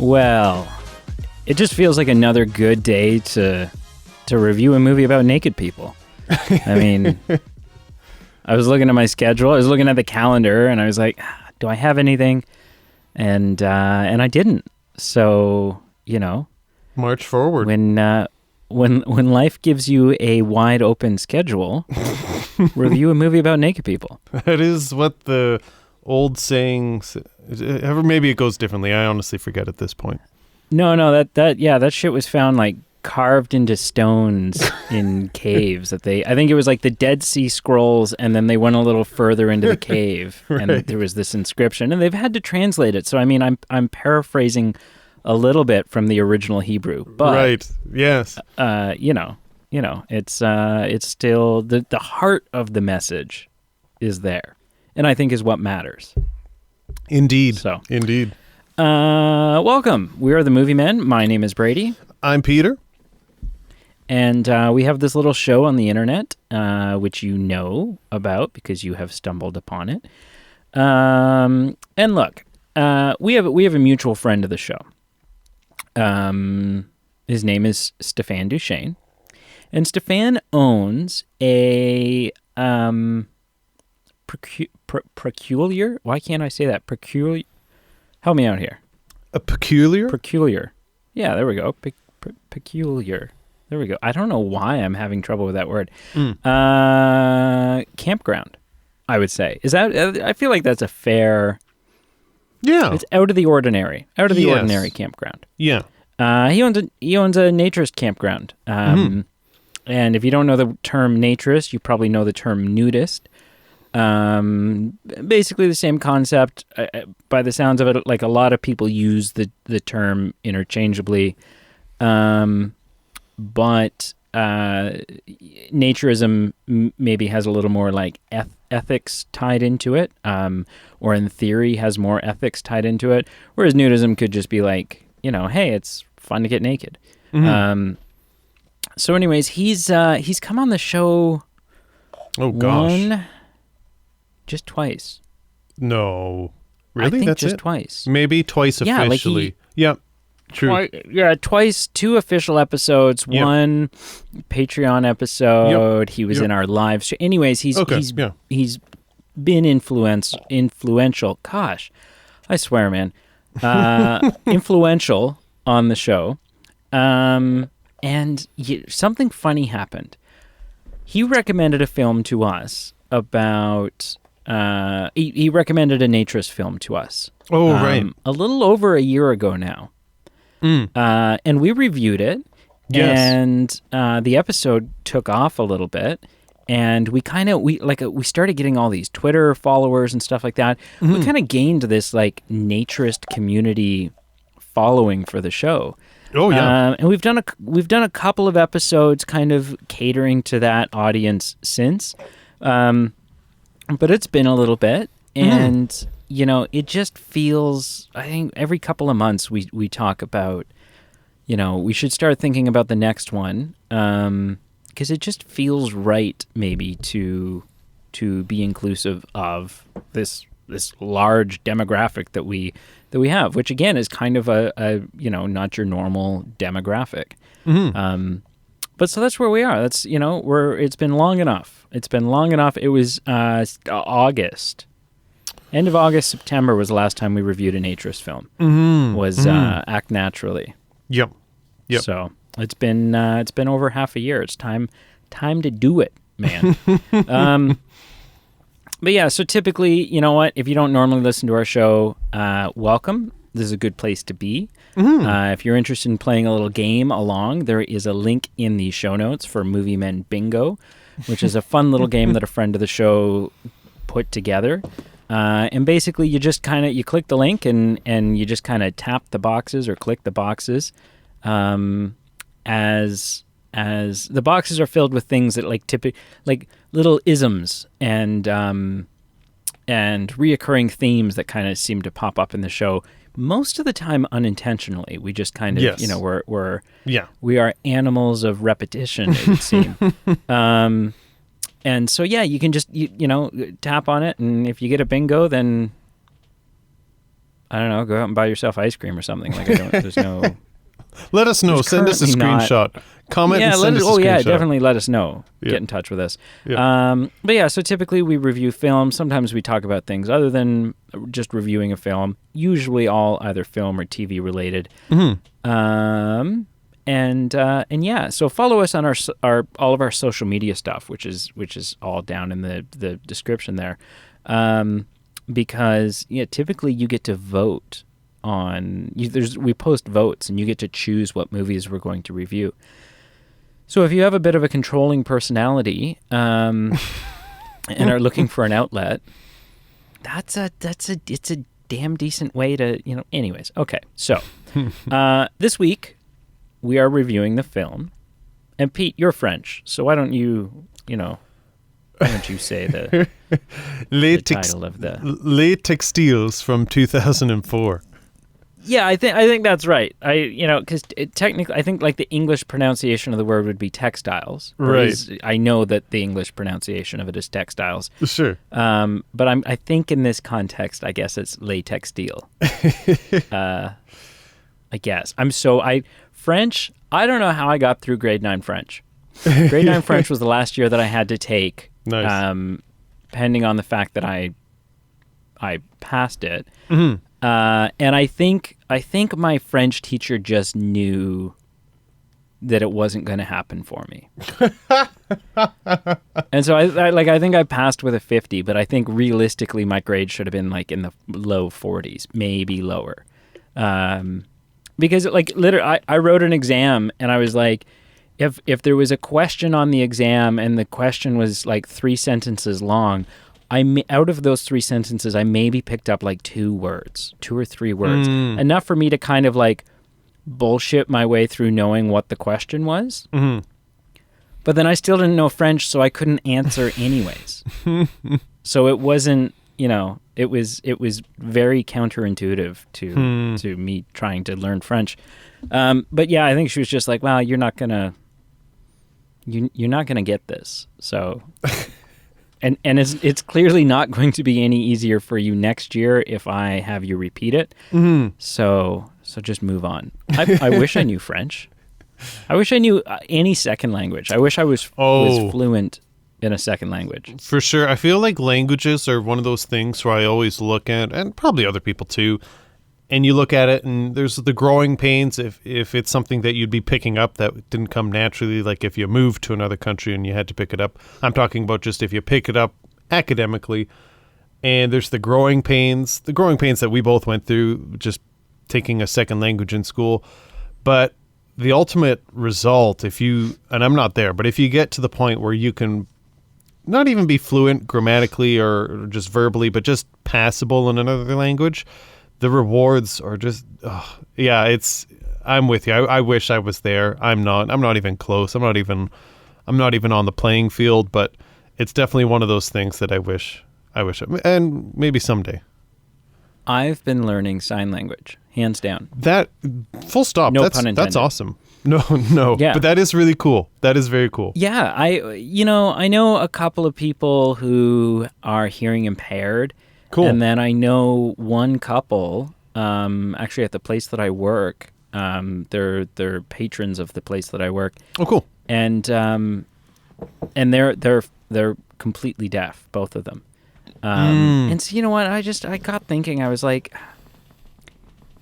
Well, it just feels like another good day to review a movie about naked people. I mean, I was looking at my schedule. I was looking at the calendar, and I was like, "Do I have anything?" And I didn't. So march forward. When life gives you a wide open schedule, review a movie about naked people. That is what the old saying. Maybe it goes differently. I honestly forget at this point. No, that shit was found like carved into stones in caves I think it was like the Dead Sea Scrolls, and then they went a little further into the cave right. And there was this inscription, and they've had to translate it. So I mean, I'm paraphrasing a little bit from the original Hebrew, but right, yes, it's still the heart of the message is there, and I think is what matters. Indeed. Welcome. We are the Movie Men. My name is Brady. I'm Peter. And we have this little show on the internet, which you know about because you have stumbled upon it. And look, we have a mutual friend of the show. His name is Stéphane Duchesne, and Stéphane owns a peculiar. Why can't I say that? Peculiar. Help me out here. A peculiar? Peculiar. Yeah, there we go. Peculiar. There we go. I don't know why I'm having trouble with that word. Campground, I would say. Is that? I feel like that's a fair. Yeah. It's out of the ordinary. Out of the ordinary campground. Yeah. He owns a naturist campground. And if you don't know the term naturist, you probably know the term nudist. Basically the same concept. By the sounds of it, like a lot of people use the term interchangeably. But naturism maybe has a little more like ethics tied into it, or in theory has more ethics tied into it, whereas nudism could just be like, hey, it's fun to get naked. So anyways, he's come on the show just twice. No. Really? I think That's just it? twice. Maybe twice officially. Yeah. True. Twice, 2 official episodes, Yep. 1 Patreon episode. Yep. He was in our live show. Anyways, he's been influential. Gosh, I swear, man. Influential on the show. And something funny happened. He recommended a film to us about... he recommended a naturist film to us. Oh, right. A little over a year ago now. And we reviewed it. Yes. And the episode took off a little bit. And we started getting all these Twitter followers and stuff like that. We kind of gained this like naturist community following for the show. Oh yeah. And we've done a couple of episodes kind of catering to that audience since. But it's been a little bit, and it just feels. I think every couple of months we talk about, we should start thinking about the next one, because it just feels right, maybe to be inclusive of this large demographic that we have, which again is kind of a not your normal demographic. But so that's where we are. That's it's been long enough. It was August. End of August, September was the last time we reviewed a naturist film. Was Act Naturally. Yep. So it's been over half a year. It's time to do it, man. But yeah, so typically, you know what? If you don't normally listen to our show, welcome. This is a good place to be. If you're interested in playing a little game along, there is a link in the show notes for Movie Men Bingo, which is a fun little game that a friend of the show put together. And basically, you just you click the link and you just kind of tap the boxes or click the boxes, as the boxes are filled with things that like little isms and reoccurring themes that kind of seem to pop up in the show. Most of the time unintentionally. We just kind of, we are animals of repetition, it would seem. And so, yeah, you can just, tap on it, and if you get a bingo, then I don't know, go out and buy yourself ice cream or something. Like, there's no... Let us know. Send us a screenshot. Comment and send us a screenshot. Yeah, definitely let us know. Yeah. Get in touch with us. Yeah. But yeah, so typically we review films. Sometimes we talk about things other than just reviewing a film. Usually all either film or TV related. Mm-hmm. And yeah, so follow us on our all of our social media stuff, which is all down in the description there. Because typically you get to vote on we post votes and you get to choose what movies we're going to review. So if you have a bit of a controlling personality and are looking for an outlet, it's a damn decent way to, anyways. Okay. So this week we are reviewing the film, and Pete, you're French, so why don't you say the title of the Les Textiles from 2004. Yeah, I think that's right. Because technically, I think like the English pronunciation of the word would be textiles. Right. I know that the English pronunciation of it is textiles. Sure. But I think in this context, I guess it's les textiles. I guess. French, I don't know how I got through grade 9 French. Grade 9 French was the last year that I had to take. Nice. Depending on the fact that I passed it. Mm-hmm. And I think my French teacher just knew that it wasn't going to happen for me. And so I think I passed with a 50, but I think realistically my grade should have been like in the low 40s, maybe lower. Because like literally I wrote an exam and I was like, if there was a question on the exam and the question was like 3 sentences long, out of those 3 sentences, I maybe picked up like 2 or 3 words. Enough for me to kind of like bullshit my way through knowing what the question was. Mm-hmm. But then I still didn't know French, so I couldn't answer anyways. So it wasn't, it was very counterintuitive to me trying to learn French. But yeah, I think she was just like, well, you're not gonna get this. So... And it's clearly not going to be any easier for you next year if I have you repeat it. Mm-hmm. So just move on. I wish I knew French. I wish I knew any second language. I wish I was fluent in a second language. For sure. I feel like languages are one of those things where I always look at, and probably other people too, and you look at it and there's the growing pains if it's something that you'd be picking up that didn't come naturally, like if you moved to another country and you had to pick it up. I'm talking about just if you pick it up academically. And there's the growing pains that we both went through just taking a second language in school. But the ultimate result, and I'm not there, but if you get to the point where you can not even be fluent grammatically or just verbally, but just passable in another language, the rewards are just, I'm with you. I wish I was there. I'm not even close. I'm not even on the playing field, but it's definitely one of those things that I wish, and maybe someday. I've been learning sign language, hands down. That, full stop. No pun intended. That's awesome. No. Yeah. But that is really cool. That is very cool. Yeah. I know a couple of people who are hearing impaired. Cool. And then I know one couple, actually at the place that I work. They're patrons of the place that I work. Oh, cool. And they're completely deaf, both of them. And so you know what? I got thinking. I was like,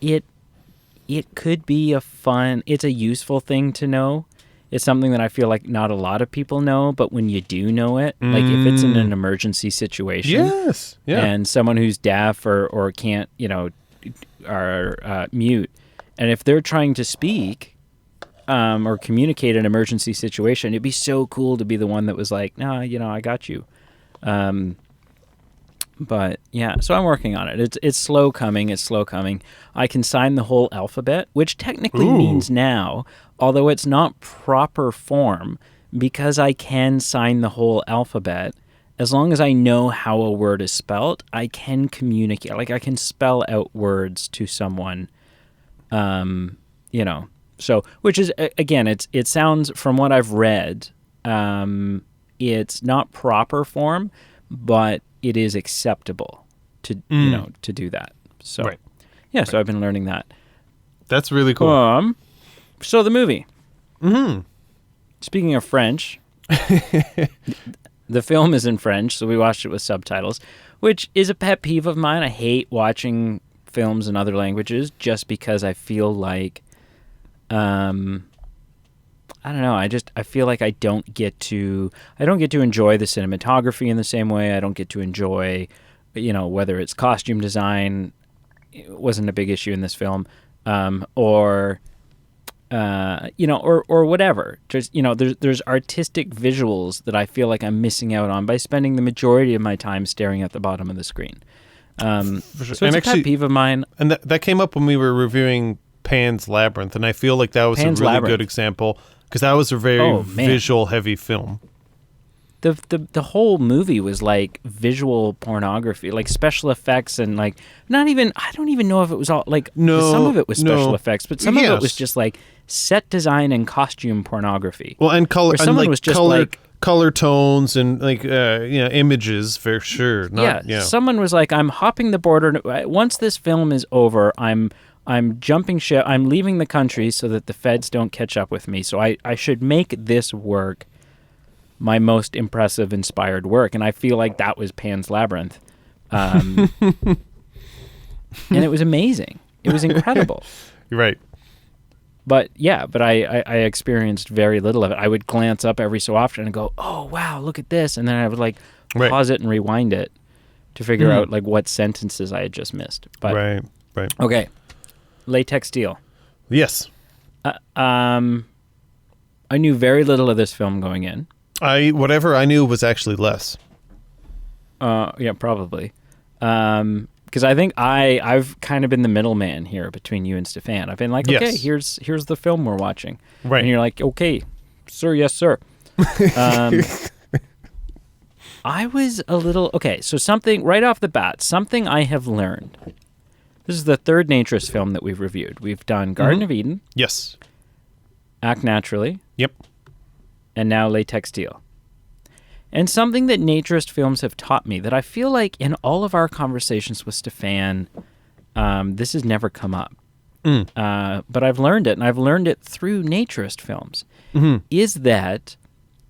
it could be it's a useful thing to know. It's something that I feel like not a lot of people know, but when you do know it, like if it's in an emergency situation, yes, yeah, and someone who's deaf or can't, are mute, and if they're trying to speak or communicate an emergency situation, it'd be so cool to be the one that was like, no, I got you. But yeah, so I'm working on it. It's slow coming. I can sign the whole alphabet, which technically means now, although it's not proper form, because I can sign the whole alphabet, as long as I know how a word is spelled, I can communicate. Like I can spell out words to someone, So, which is, again, it sounds, from what I've read, it's not proper form, but it is acceptable to to do that. So, right. Yeah, so I've been learning that. That's really cool. So the movie. Mm-hmm. Speaking of French, the film is in French, so we watched it with subtitles, which is a pet peeve of mine. I hate watching films in other languages just because I feel like, I don't know. I feel like I don't get to enjoy the cinematography in the same way. I don't get to enjoy, whether it's costume design. It wasn't a big issue in this film, or whatever. Just, there's artistic visuals that I feel like I'm missing out on by spending the majority of my time staring at the bottom of the screen. So it's a pet peeve of mine. And that came up when we were reviewing Pan's Labyrinth, and I feel like that was a really good example because that was a very visual-heavy film. The whole movie was like visual pornography, like special effects, and like I don't even know if it was all like some of it was special effects, but some of it was just like set design and costume pornography. Well, and color, someone and like was just color tones and like images for sure. Someone was like, I'm hopping the border. Once this film is over, I'm jumping ship. I'm leaving the country so that the feds don't catch up with me. So I should make this work my most impressive, inspired work. And I feel like that was Pan's Labyrinth. And it was amazing. It was incredible. You're right. But I experienced very little of it. I would glance up every so often and go, oh, wow, look at this. And then I would like pause it and rewind it to figure out like what sentences I had just missed. But, right. Okay. Latex steel. Yes. I knew very little of this film going in. Whatever I knew was actually less. Yeah, probably. Because I think I've kind of been the middleman here between you and Stefan. I've been like, okay, here's the film we're watching. Right. And you're like, okay, sir, yes, sir. I was a little... Okay, so something, right off the bat, something I have learned. This is the third Naturist film that we've reviewed. We've done Garden of Eden. Yes. Act Naturally. Yep. And now Latex Steel. And something that Naturist films have taught me that I feel like in all of our conversations with Stefan, this has never come up. But I've learned it, and I've learned it through Naturist films, is that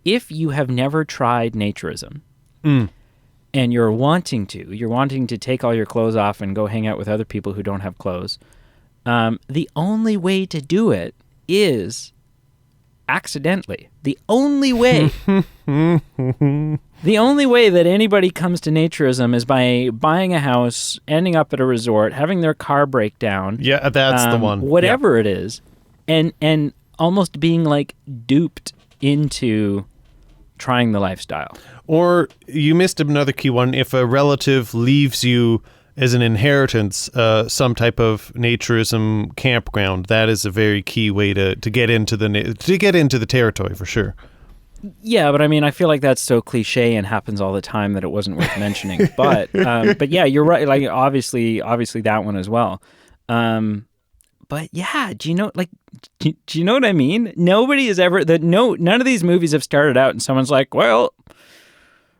if you have never tried Naturism, and you're wanting to take all your clothes off and go hang out with other people who don't have clothes, the only way to do it is accidentally. The only way that anybody comes to Naturism is by buying a house, ending up at a resort, having their car break down. Yeah, that's the one. Whatever it is, and almost being like duped into trying the lifestyle. Or you missed another key one. If a relative leaves you as an inheritance, some type of naturism campground, that is a very key way to get into the territory for sure. Yeah, but I mean, I feel like that's so cliche and happens all the time that it wasn't worth mentioning. But yeah, you're right. Like obviously that one as well. But yeah, do you know what I mean? Nobody has ever none of these movies have started out and someone's like, well,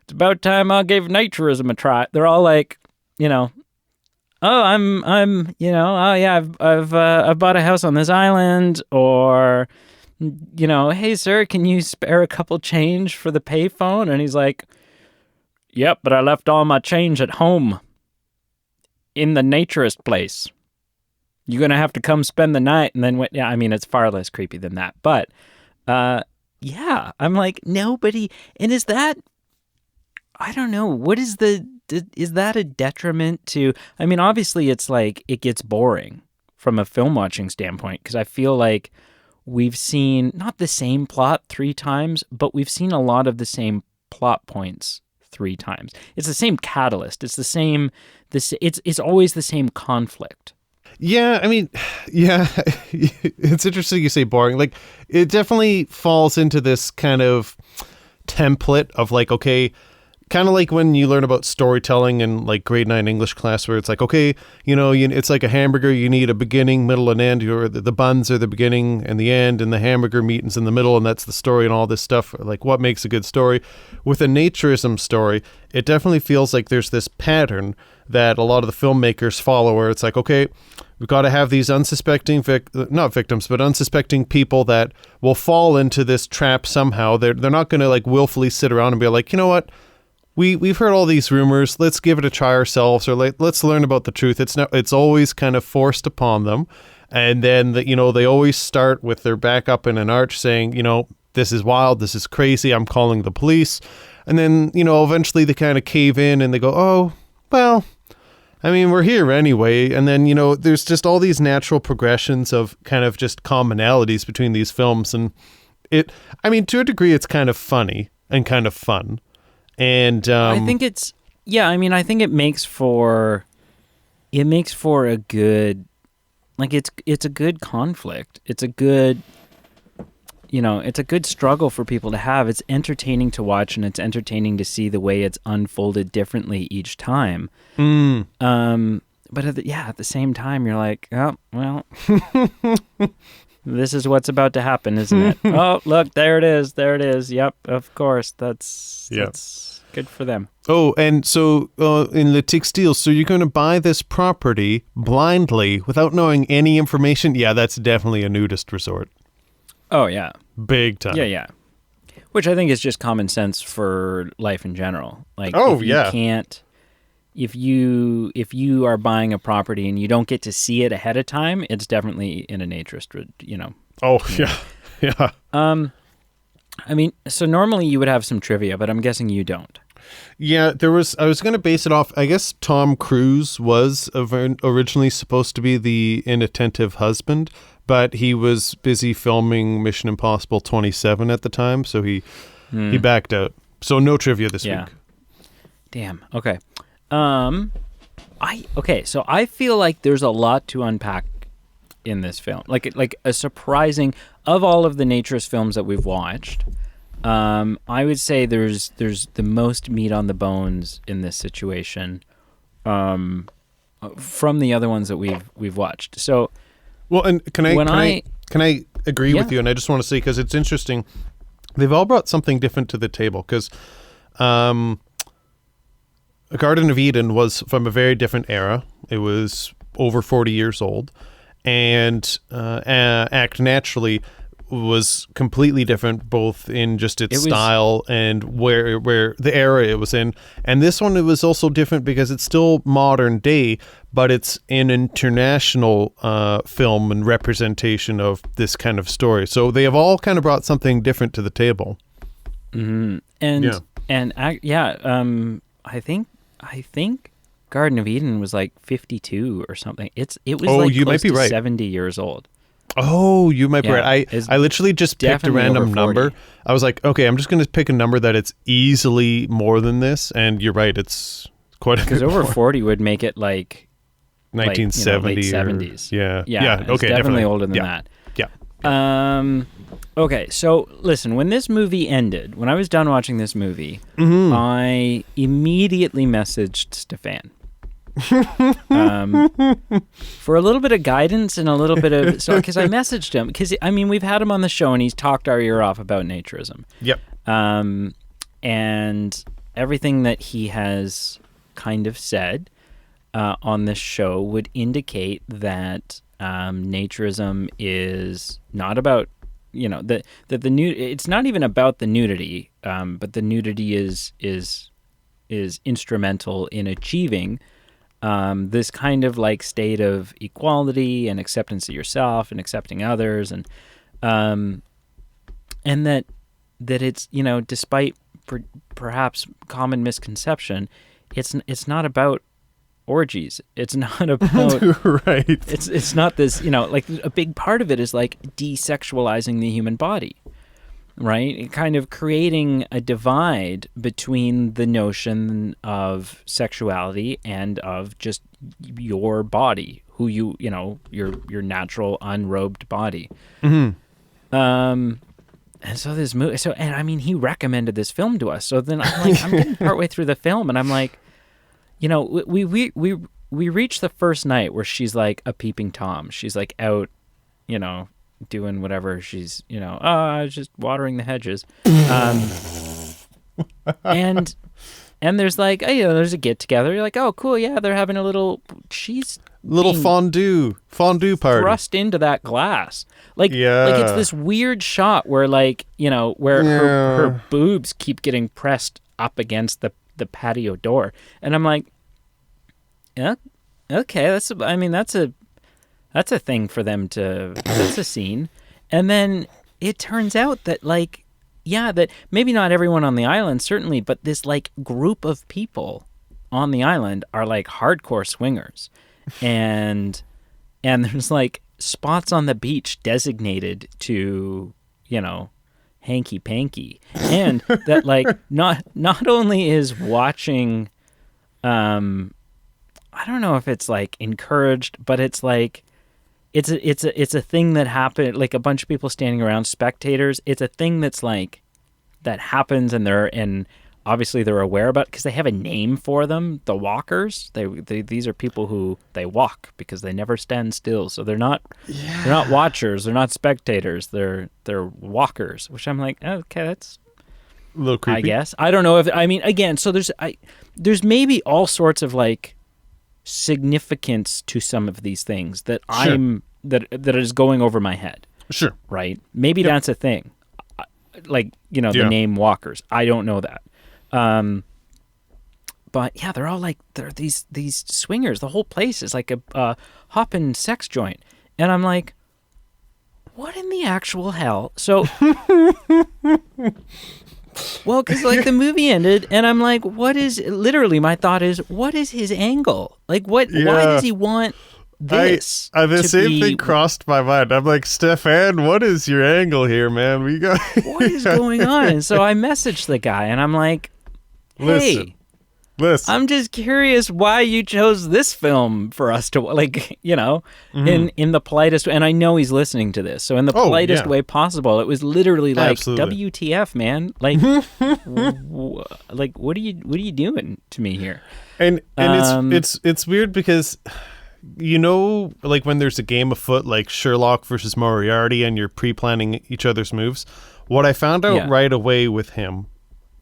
it's about time I gave naturism a try. They're all like, oh, I've bought a house on this island, or, hey, sir, can you spare a couple change for the payphone? And he's like, yep, but I left all my change at home in the naturist place. You're going to have to come spend the night. And then, it's far less creepy than that. But, yeah, I'm like, nobody. And is that, I don't know, what is is that a detriment to, obviously it's like, it gets boring from a film watching standpoint, because I feel like we've seen not the same plot 3 times, but we've seen a lot of the same plot points 3 times. It's the same catalyst. It's the same, it's always the same conflict. Yeah, it's interesting you say boring. Like, it definitely falls into this kind of template of like, okay, kind of like when you learn about storytelling in like grade 9 English class, where it's like, okay, it's like a hamburger. You need a beginning, middle, and end. Or the buns are the beginning and the end, and the hamburger meat is in the middle, and that's the story and all this stuff. Like, what makes a good story? With a naturism story, it definitely feels like there's this pattern that a lot of the filmmakers follow, where it's like, okay, we've got to have these unsuspecting, not victims, but unsuspecting people that will fall into this trap somehow. They're not going to like willfully sit around and be like, you know what? We've heard all these rumors. Let's give it a try ourselves, or let's learn about the truth. It's always kind of forced upon them, and then they always start with their back up in an arch, saying, this is wild, this is crazy, I'm calling the police, and then eventually they kind of cave in and they go, oh well, I mean, we're here anyway. And then there's just all these natural progressions of kind of just commonalities between these films, and to a degree, it's kind of funny and kind of fun. And I think I think it makes for a good, like, it's a good conflict. It's a good, it's a good struggle for people to have. It's entertaining to watch, and it's entertaining to see the way it's unfolded differently each time. But at the same time, you're like, oh well, this is what's about to happen, isn't it? Oh, look, there it is. Yep, of course, that's good for them. Oh, and so in the Textiles, so you're going to buy this property blindly without knowing any information? Yeah, that's definitely a nudist resort. Oh, yeah. Big time. Yeah. Which I think is just common sense for life in general. Like, if you are buying a property and you don't get to see it ahead of time, it's definitely in a naturist, Oh, yeah. I mean, so normally you would have some trivia, but I'm guessing you don't. Yeah, I was going to base it off, I guess Tom Cruise was originally supposed to be the inattentive husband, but he was busy filming Mission Impossible 27 at the time, so he backed out. So no trivia this week. Damn. Okay. So I feel like there's a lot to unpack in this film. Like a surprising, of all of the naturist films that we've watched, I would say there's the most meat on the bones in this situation from the other ones that we've watched. So, well, and can I agree with you? And I just want to say, because it's interesting, they've all brought something different to the table. Because A Garden of Eden was from a very different era. It was over 40 years old, and Act Naturally was completely different, both in just its style and where the era it was in. And this one, it was also different because it's still modern day, but it's an international film and representation of this kind of story. So they have all kind of brought something different to the table. Mm-hmm. I think Garden of Eden was like 52 or something. It was you might be right. 70 years old. Oh, you might be right. I literally just picked a random number. I was like, okay, I'm just going to pick a number that it's easily more than this. And you're right, it's quite a bit. Because over 40 would make it like 1970. Late 70s. Yeah. It's Okay, definitely older than that. Yeah. Okay, so listen, when this movie ended, when I was done watching this movie, I immediately messaged Stefan. For a little bit of guidance and a little bit of because I messaged him because we've had him on the show and he's talked our ear off about naturism. Yep. And everything that he has kind of said on this show would indicate that naturism is not about it's not even about the nudity, but the nudity is instrumental in achieving this kind of like state of equality and acceptance of yourself and accepting others, and that it's despite perhaps common misconception, it's not about orgies. It's not about right. It's not this like a big part of it is like desexualizing the human body. Right? Kind of creating a divide between the notion of sexuality and of just your body, who your natural unrobed body. Mm-hmm. And so this movie, and I mean, he recommended this film to us. So then I'm like, I'm getting partway through the film, and I'm like, you know, we reach the first night where she's like a peeping Tom. She's like out, you know, doing whatever. She's, you know, just watering the hedges, and there's like, you know, there's a get together. You're like, oh, cool, yeah, they're having a little. She's fondue party thrust into that glass. Like it's this weird shot where, like, you know, where her boobs keep getting pressed up against the patio door, and I'm like, yeah, okay, that's a thing for them to. That's a scene, and then it turns out that, like, yeah, that maybe not everyone on the island, certainly, but this like group of people on the island are like hardcore swingers, and there's like spots on the beach designated to, you know, hanky panky, and that like not only is watching, I don't know if it's like encouraged, but it's like it's a thing that happened, like a bunch of people standing around, spectators. It's a thing that's like that happens, and obviously they're aware about it because they have a name for them, the walkers. These are people who they walk because they never stand still. So they're not watchers, they're not spectators, they're walkers. Which I'm like, okay, that's a little creepy, I guess. I don't know if, I mean, again, so there's maybe all sorts of like significance to some of these things that Sure. that is going over my head. Sure. Right? Maybe that's a thing. Like, you know, the name walkers. I don't know that. But yeah, they're all like, they're these swingers. The whole place is like a hoppin' sex joint. And I'm like, what in the actual hell? So, well, because like the movie ended, and I'm like, literally my thought is, what is his angle? Like, why does he want this? The same thing crossed my mind. I'm like, Stefan, what is your angle here, man? What is going on? And so I messaged the guy, and I'm like, hey, listen. I'm just curious why you chose this film for us to, like, you know, in the politest way. And I know he's listening to this, so in the politest way possible. It was literally like, Absolutely. WTF, man? Like, like, what are you doing to me here? And it's weird because, you know, like when there's a game afoot, like Sherlock versus Moriarty, and you're pre-planning each other's moves. What I found out right away with him.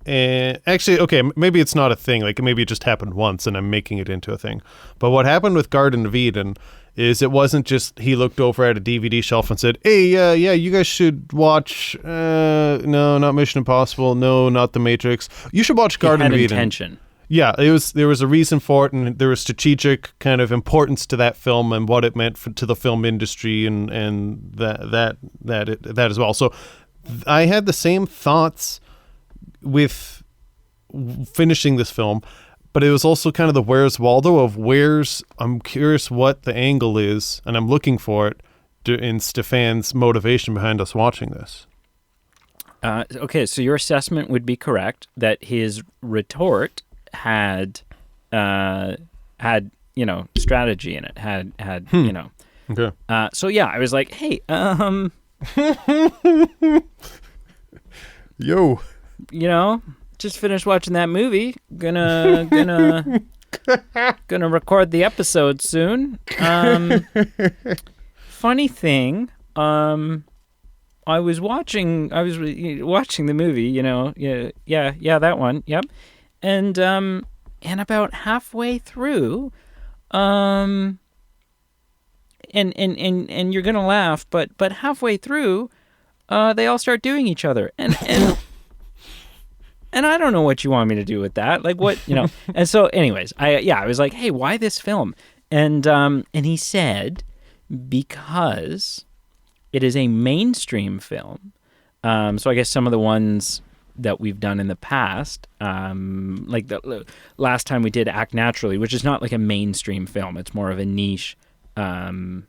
And actually, okay, maybe it's not a thing. Like, maybe it just happened once and I'm making it into a thing. But what happened with Garden of Eden is it wasn't just he looked over at a DVD shelf and said, hey, yeah, you guys should watch, no, not Mission Impossible, no, not The Matrix. You should watch Garden of Eden. Intention. Yeah, there was a reason for it, and there was strategic kind of importance to that film and what it meant to the film industry and that as well. So I had the same thoughts with finishing this film, but it was also kind of the Where's Waldo of I'm curious what the angle is, and I'm looking for it in Stefan's motivation behind us watching this. Okay, so your assessment would be correct that his retort had you know, strategy in it, had you know. Okay. So yeah, I was like, hey, yo, you know, just finished watching that movie. Gonna record the episode soon. Funny thing, I was watching the movie, you know, yeah, that one, yep, and about halfway through, and you're gonna laugh, but halfway through, they all start doing each other, and I don't know what you want me to do with that, like what, you know, and so anyways, I was like, hey, why this film? And he said, because it is a mainstream film. So I guess some of the ones that we've done in the past, like the last time we did Act Naturally, which is not like a mainstream film. It's more of a niche indie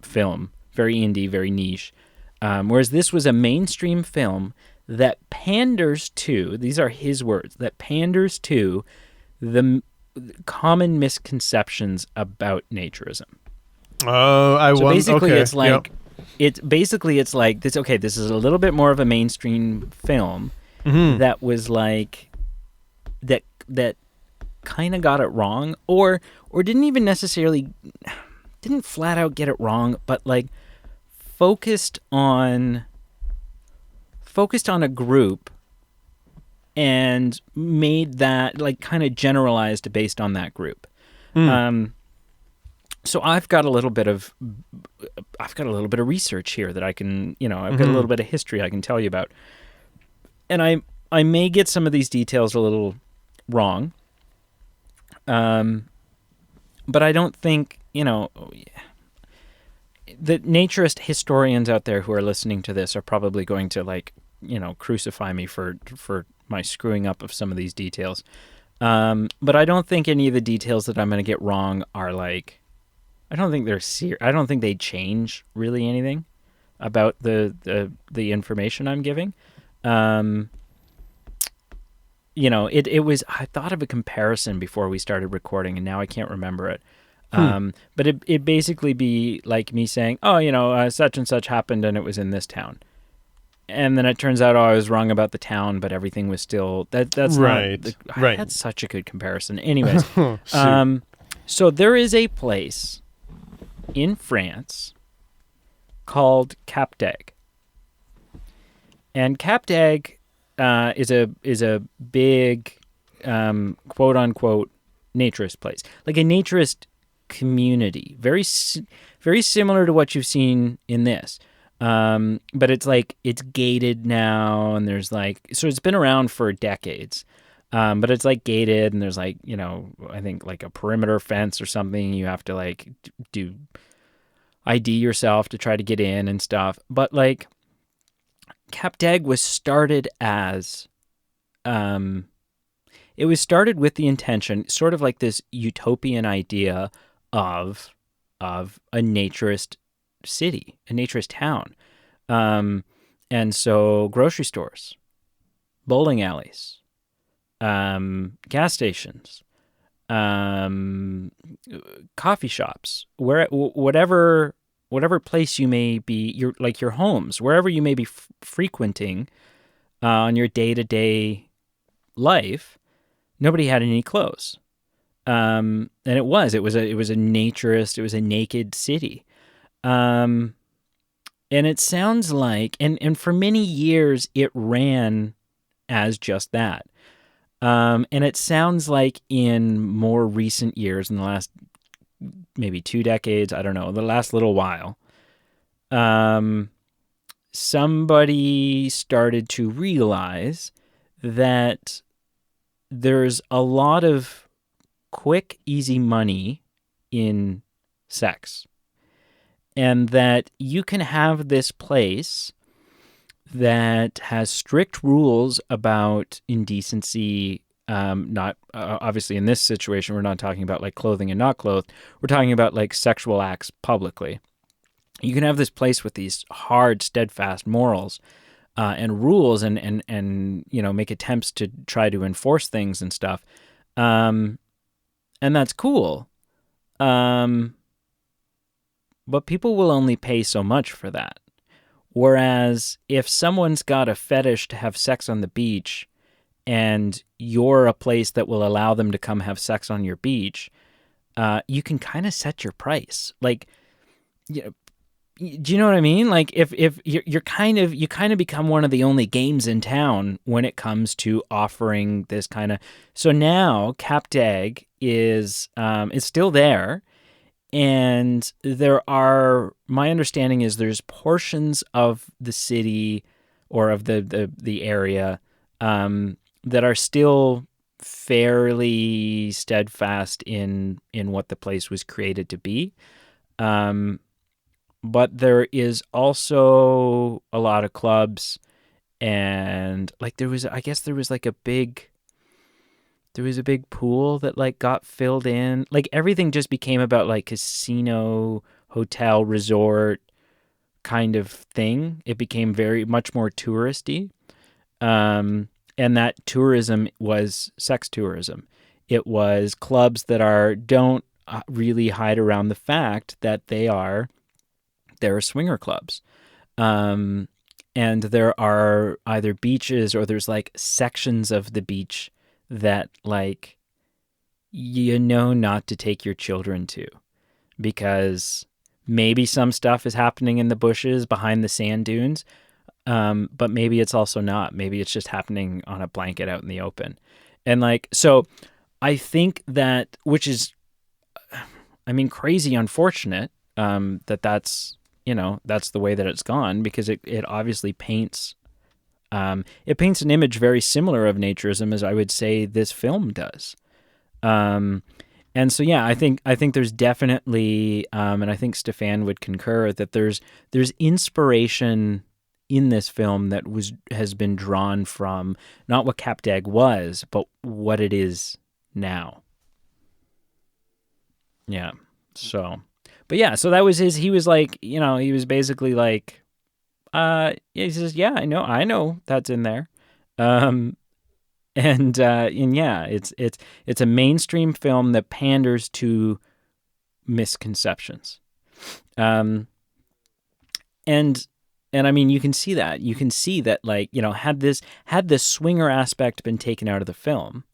film. Very indie, very niche. Whereas this was a mainstream film that panders to, these are his words, that panders to the common misconceptions about naturism. Basically, it's like it's basically it's like this. Okay, this is a little bit more of a mainstream film that was like that kind of got it wrong, or didn't even necessarily didn't flat out get it wrong, but like focused on a group and made that like kind of generalized based on that group. So I've got a little bit of research here that I can, I've got a little bit of history I can tell you about. And I may get some of these details a little wrong. But I don't think, the naturist historians out there who are listening to this are probably going to like, crucify me for my screwing up of some of these details. But I don't think any of the details that I'm going to get wrong are like, I don't think I don't think they change really anything about the information I'm giving. It was, I thought of a comparison before we started recording and now I can't remember it. But it basically be like me saying, such and such happened and it was in this town. And then it turns out, I was wrong about the town, but everything was still, that's right. I had such a good comparison. Anyways, so there is a place in France called Cap d'Agde. And Cap d'Agde is a big quote unquote naturist place, like a naturist community, very similar to what you've seen in this, but it's gated now, and there's so it's been around for decades, but it's like gated, and there's I think like a perimeter fence or something. You have to like do ID yourself to try to get in and stuff, but like Cap d'Agde was started as, it was started with the intention, sort of like this utopian idea of a naturist city, a naturist town. And so grocery stores, bowling alleys, gas stations, coffee shops, whatever place you may be, your homes, wherever you may be frequenting on your day-to-day life, nobody had any clothes. And it was a naturist, it was a naked city. And it sounds like, and for many years it ran as just that. And it sounds like in more recent years, in the last maybe 2 decades, I don't know, the last little while, somebody started to realize that there's a lot of quick, easy money in sex, and that you can have this place that has strict rules about indecency. Not obviously in this situation, we're not talking about like clothing and not clothed. We're talking about like sexual acts publicly. You can have this place with these hard, steadfast morals and rules, and make attempts to try to enforce things and stuff. And that's cool. But people will only pay so much for that. Whereas if someone's got a fetish to have sex on the beach, and you're a place that will allow them to come have sex on your beach, you can kind of set your price. Like, do you know what I mean? Like, if you kind of become one of the only games in town when it comes to offering this kind of. So now Cap d'Agde is still there, and my understanding is there's portions of the city or of the area that are still fairly steadfast in what the place was created to be. But there is also a lot of clubs, and like there was like a big pool that like got filled in. Like everything just became about like casino, hotel, resort kind of thing. It became very much more touristy. And that tourism was sex tourism. It was clubs that don't really hide around the fact that they're swinger clubs. And there are either beaches or there's like sections of the beach that like not to take your children to, because maybe some stuff is happening in the bushes behind the sand dunes, but maybe it's also not. Maybe it's just happening on a blanket out in the open. And like, so I think that, which is, I mean, crazy unfortunate, that's the way that it's gone, because it obviously paints an image very similar of naturism as I would say this film does. And so, yeah, I think there's definitely, and I think Stefan would concur, that there's inspiration in this film that has been drawn from not what Capdag was, but what it is now. Yeah. So, but yeah, so that was he was like, he was basically like, he says, yeah, I know that's in there. And yeah, it's a mainstream film that panders to misconceptions. And I mean, you can see that like, had this swinger aspect been taken out of the film,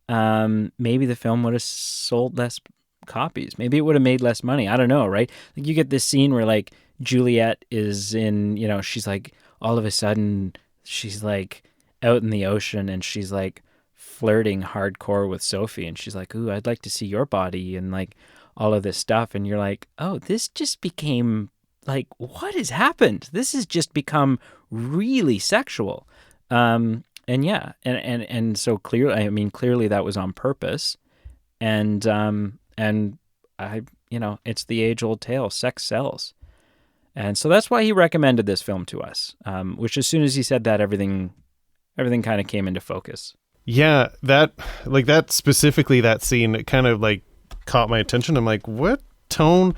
maybe the film would have sold less copies. Maybe it would have made less money. I don't know, right? Like, you get this scene where like Juliet is in, she's like, all of a sudden she's like out in the ocean and she's like flirting hardcore with Sophie, and she's like, ooh, I'd like to see your body, and like all of this stuff. And you're like, oh, this just became like, what has happened? This has just become really sexual. And yeah, and so clearly that was on purpose. And it's the age old tale, sex sells. And so that's why he recommended this film to us, which as soon as he said that, everything kind of came into focus. Yeah, that specifically, that scene, it kind of like caught my attention. I'm like, what tone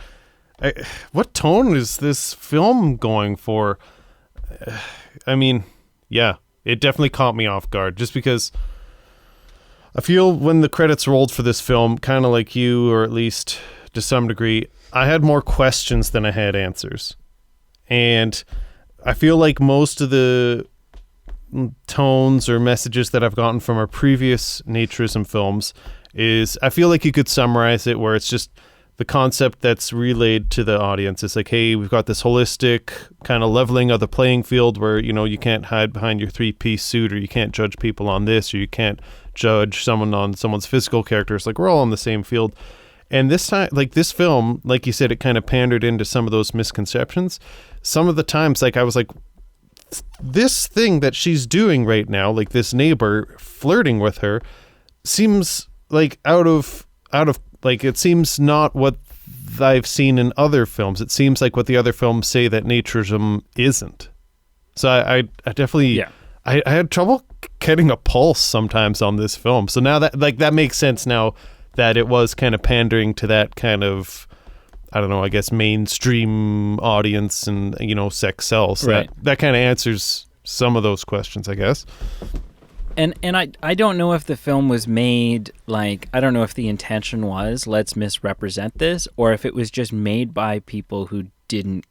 is this film going for? I mean, yeah, it definitely caught me off guard, just because I feel when the credits rolled for this film, kind of like you, or at least to some degree, I had more questions than I had answers. And I feel like most of the tones or messages that I've gotten from our previous naturism films is, I feel like you could summarize it where it's just the concept that's relayed to the audience. It's like, hey, we've got this holistic kind of leveling of the playing field where, you can't hide behind your 3-piece suit, or you can't judge people on this, or you can't judge someone on someone's physical characters. Like, we're all on the same field. And this time, like, this film, like you said, it kind of pandered into some of those misconceptions. Some of the times, like, I was like, this thing that she's doing right now, like this neighbor flirting with her, seems like out of like, it seems not what I've seen in other films. It seems like what the other films say that naturism isn't. So I definitely, yeah. I had trouble getting a pulse sometimes on this film. So now that makes sense now, that it was kind of pandering to that kind of, I don't know, I guess mainstream audience, and, sex sells. Right. That kind of answers some of those questions, I guess. And I don't know if the film was made, like, I don't know if the intention was, let's misrepresent this, or if it was just made by people who don't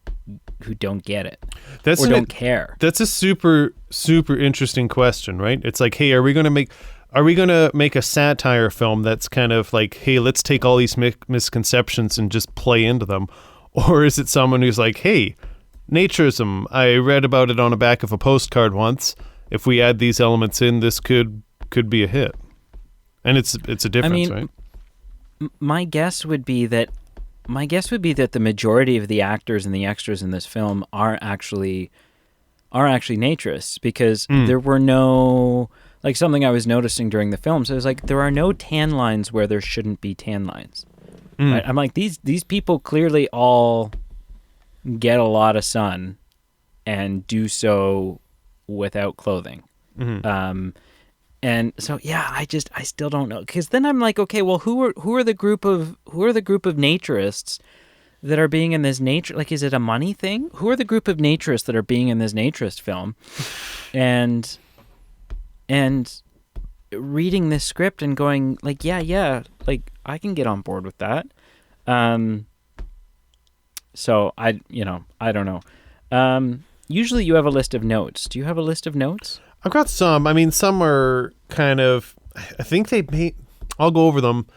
get it, don't care. That's a super, super interesting question, right? It's like, hey, are we going to make a satire film that's kind of like, hey, let's take all these misconceptions and just play into them? Or is it someone who's like, hey, naturism, I read about it on the back of a postcard once. If we add these elements in, this could be a hit. And it's a difference, right? My guess would be that the majority of the actors and the extras in this film are actually naturists, because there were no, like, something I was noticing during the film. So it was like, there are no tan lines where there shouldn't be tan lines. Right? I'm like, these people clearly all get a lot of sun and do so without clothing. And so, yeah, I still don't know, because then I'm like, okay, well, who are the group of naturists that are being in this nature? Like, is it a money thing? Who are the group of naturists that are being in this naturist film? And reading this script and going like, yeah, like, I can get on board with that. So I don't know. Usually you have a list of notes. Do you have a list of notes? I've got some. I mean, some are kind of, I think I'll go over them.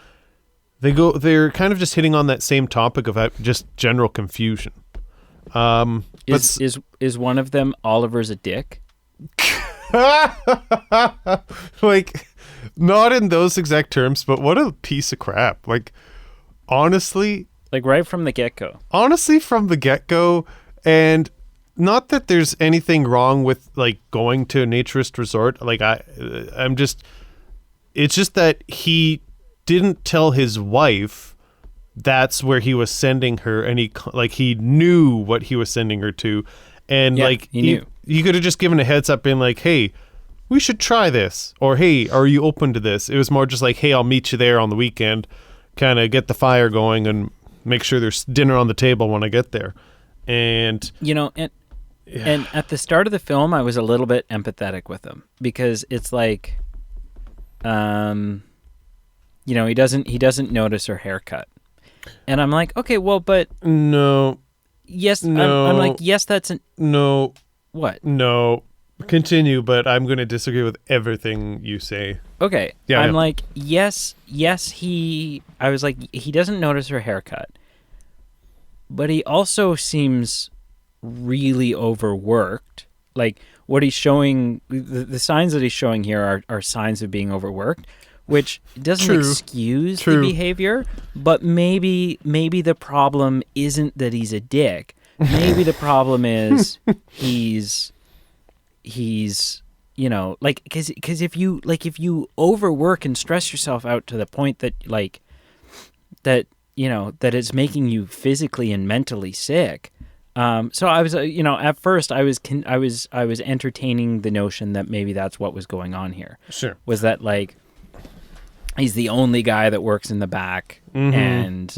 They're kind of just hitting on that same topic of just general confusion. Is one of them Oliver's a dick? Like, not in those exact terms, but what a piece of crap. Like, honestly. Like right from the get-go. Honestly, from the get-go, and not that there's anything wrong with, like, going to a naturist resort. Like, it's just that he didn't tell his wife that's where he was sending her, and he knew what he was sending her to, and he knew. He could have just given a heads up, being like, "Hey, we should try this," or "Hey, are you open to this?" It was more just like, "Hey, I'll meet you there on the weekend," kind of get the fire going and make sure there's dinner on the table when I get there. And and at the start of the film, I was a little bit empathetic with him, because it's like, he doesn't notice her haircut. And I'm like, okay, well, but no, yes, no, I'm like, yes, no, what? No, continue, but I'm going to disagree with everything you say. Okay. Yeah, I'm like, yes, I was like, he doesn't notice her haircut, but he also seems really overworked. Like, what he's showing, the signs that he's showing here are signs of being overworked, which doesn't excuse the behavior, but maybe the problem isn't that he's a dick. Maybe the problem is he's like, because if you overwork and stress yourself out to the point that that it's making you physically and mentally sick. So I was, at first I was entertaining the notion that maybe that's what was going on here. Sure. Was that like, he's the only guy that works in the back, and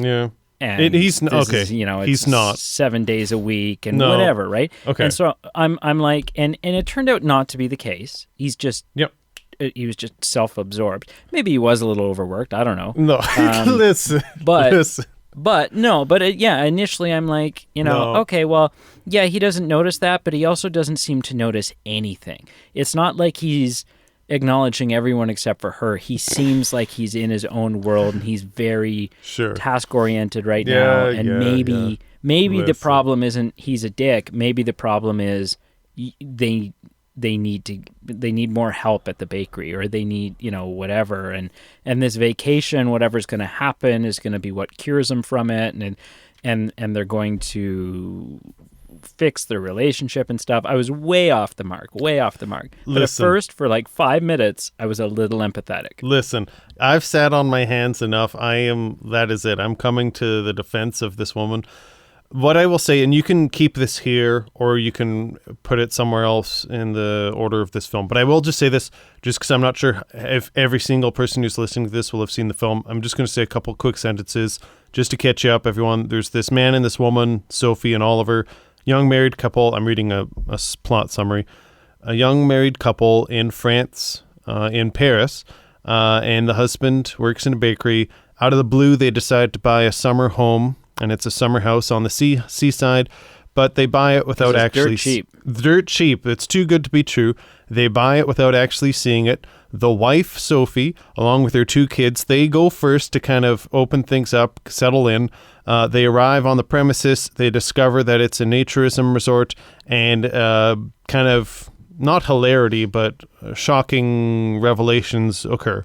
he's okay. He's not 7 days a week and whatever, right? Okay. And so I'm like, and it turned out not to be the case. He's just he was just self-absorbed. Maybe he was a little overworked. I don't know. No, listen. Initially I'm like, okay, well, yeah, he doesn't notice that, but he also doesn't seem to notice anything. It's not like he's acknowledging everyone except for her. He seems like he's in his own world, and he's very task-oriented right now. And maybe the problem isn't he's a dick. Maybe the problem is they need more help at the bakery, or they need whatever. And this vacation, whatever's going to happen, is going to be what cures them from it, and they're going to fix their relationship and stuff. I was way off the mark. But at first, for like 5 minutes, I was a little empathetic. Listen, I've sat on my hands enough. That is it. I'm coming to the defense of this woman. What I will say, and you can keep this here, or you can put it somewhere else in the order of this film, but I will just say this, just because I'm not sure if every single person who's listening to this will have seen the film. I'm just going to say a couple quick sentences just to catch you up, everyone. There's this man and this woman, Sophie and Oliver, young married couple. I'm reading a plot summary. A young married couple in France, in Paris, and the husband works in a bakery. Out of the blue, they decide to buy a summer home, and it's a summer house on the seaside, but they buy it without actually... Dirt cheap. It's too good to be true. They buy it without actually seeing it. The wife, Sophie, along with her 2 kids, they go first to kind of open things up, settle in. They arrive on the premises. They discover that it's a naturism resort, and kind of, not hilarity, but shocking revelations occur.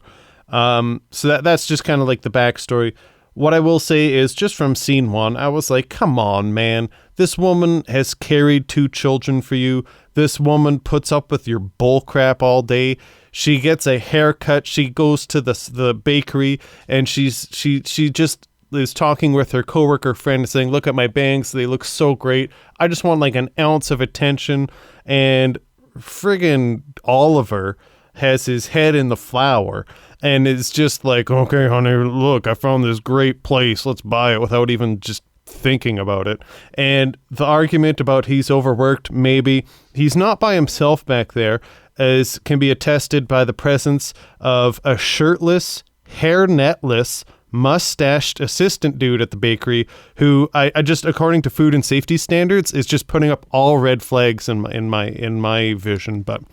So that's just kind of like the backstory. What I will say is, just from scene 1, I was like, come on, man. This woman has carried 2 children for you. This woman puts up with your bull crap all day. She gets a haircut. She goes to the bakery, and she just is talking with her coworker friend and saying, look at my bangs. They look so great. I just want like an ounce of attention. And friggin' Oliver has his head in the flour. And it's just like, okay, honey, look, I found this great place. Let's buy it, without even just thinking about it. And the argument about he's overworked, maybe. He's not by himself back there, as can be attested by the presence of a shirtless, hair netless, mustached assistant dude at the bakery who I just, according to food and safety standards, is just putting up all red flags in my vision. But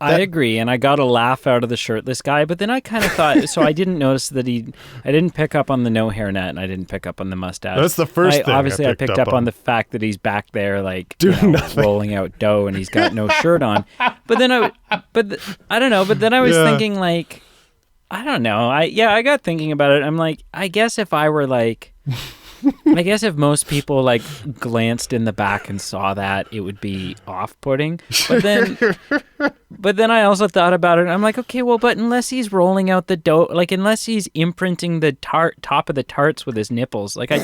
I agree, and I got a laugh out of the shirtless guy, but then I kind of thought, so I didn't notice that I didn't pick up on the no hairnet, and I didn't pick up on the mustache. That's the first thing obviously I picked up on the fact that he's back there, like, rolling out dough, and he's got no shirt on. But then I don't know, but then I was thinking, like, I don't know. I got thinking about it. I'm like, I guess if I were like, I guess if most people like glanced in the back and saw that, it would be off-putting. But then I also thought about it. And I'm like, okay, well, but unless he's rolling out the dough, like unless he's imprinting the top of the tarts with his nipples, like I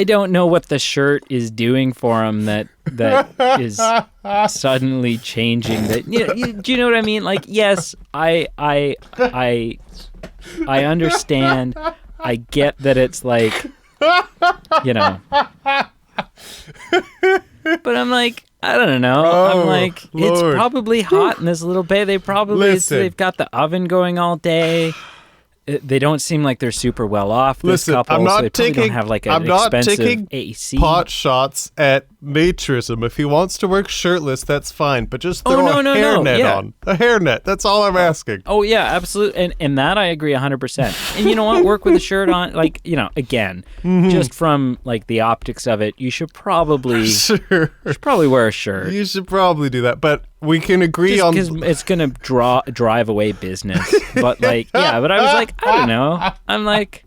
don't know what the shirt is doing for him that is suddenly changing. That do you know what I mean? Like, yes, I understand. I get that it's like, but I'm like, I don't know. I'm like, Lord. It's probably hot in this little bay. They've got the oven going all day. They don't seem like they're super well off. This couple, I'm not so they taking. Don't have like I'm not taking AC. pot shots at Naturism. If he wants to work shirtless, that's fine. But just throw a hairnet on. A hairnet. That's all I'm asking. Oh yeah, absolutely. And that I agree 100%. And you know what? Work with a shirt on. Like, again, just from like the optics of it, you should probably wear a shirt. You should probably do that. But we can agree on because it's gonna drive away business. But like, but I was like, I don't know. I'm like,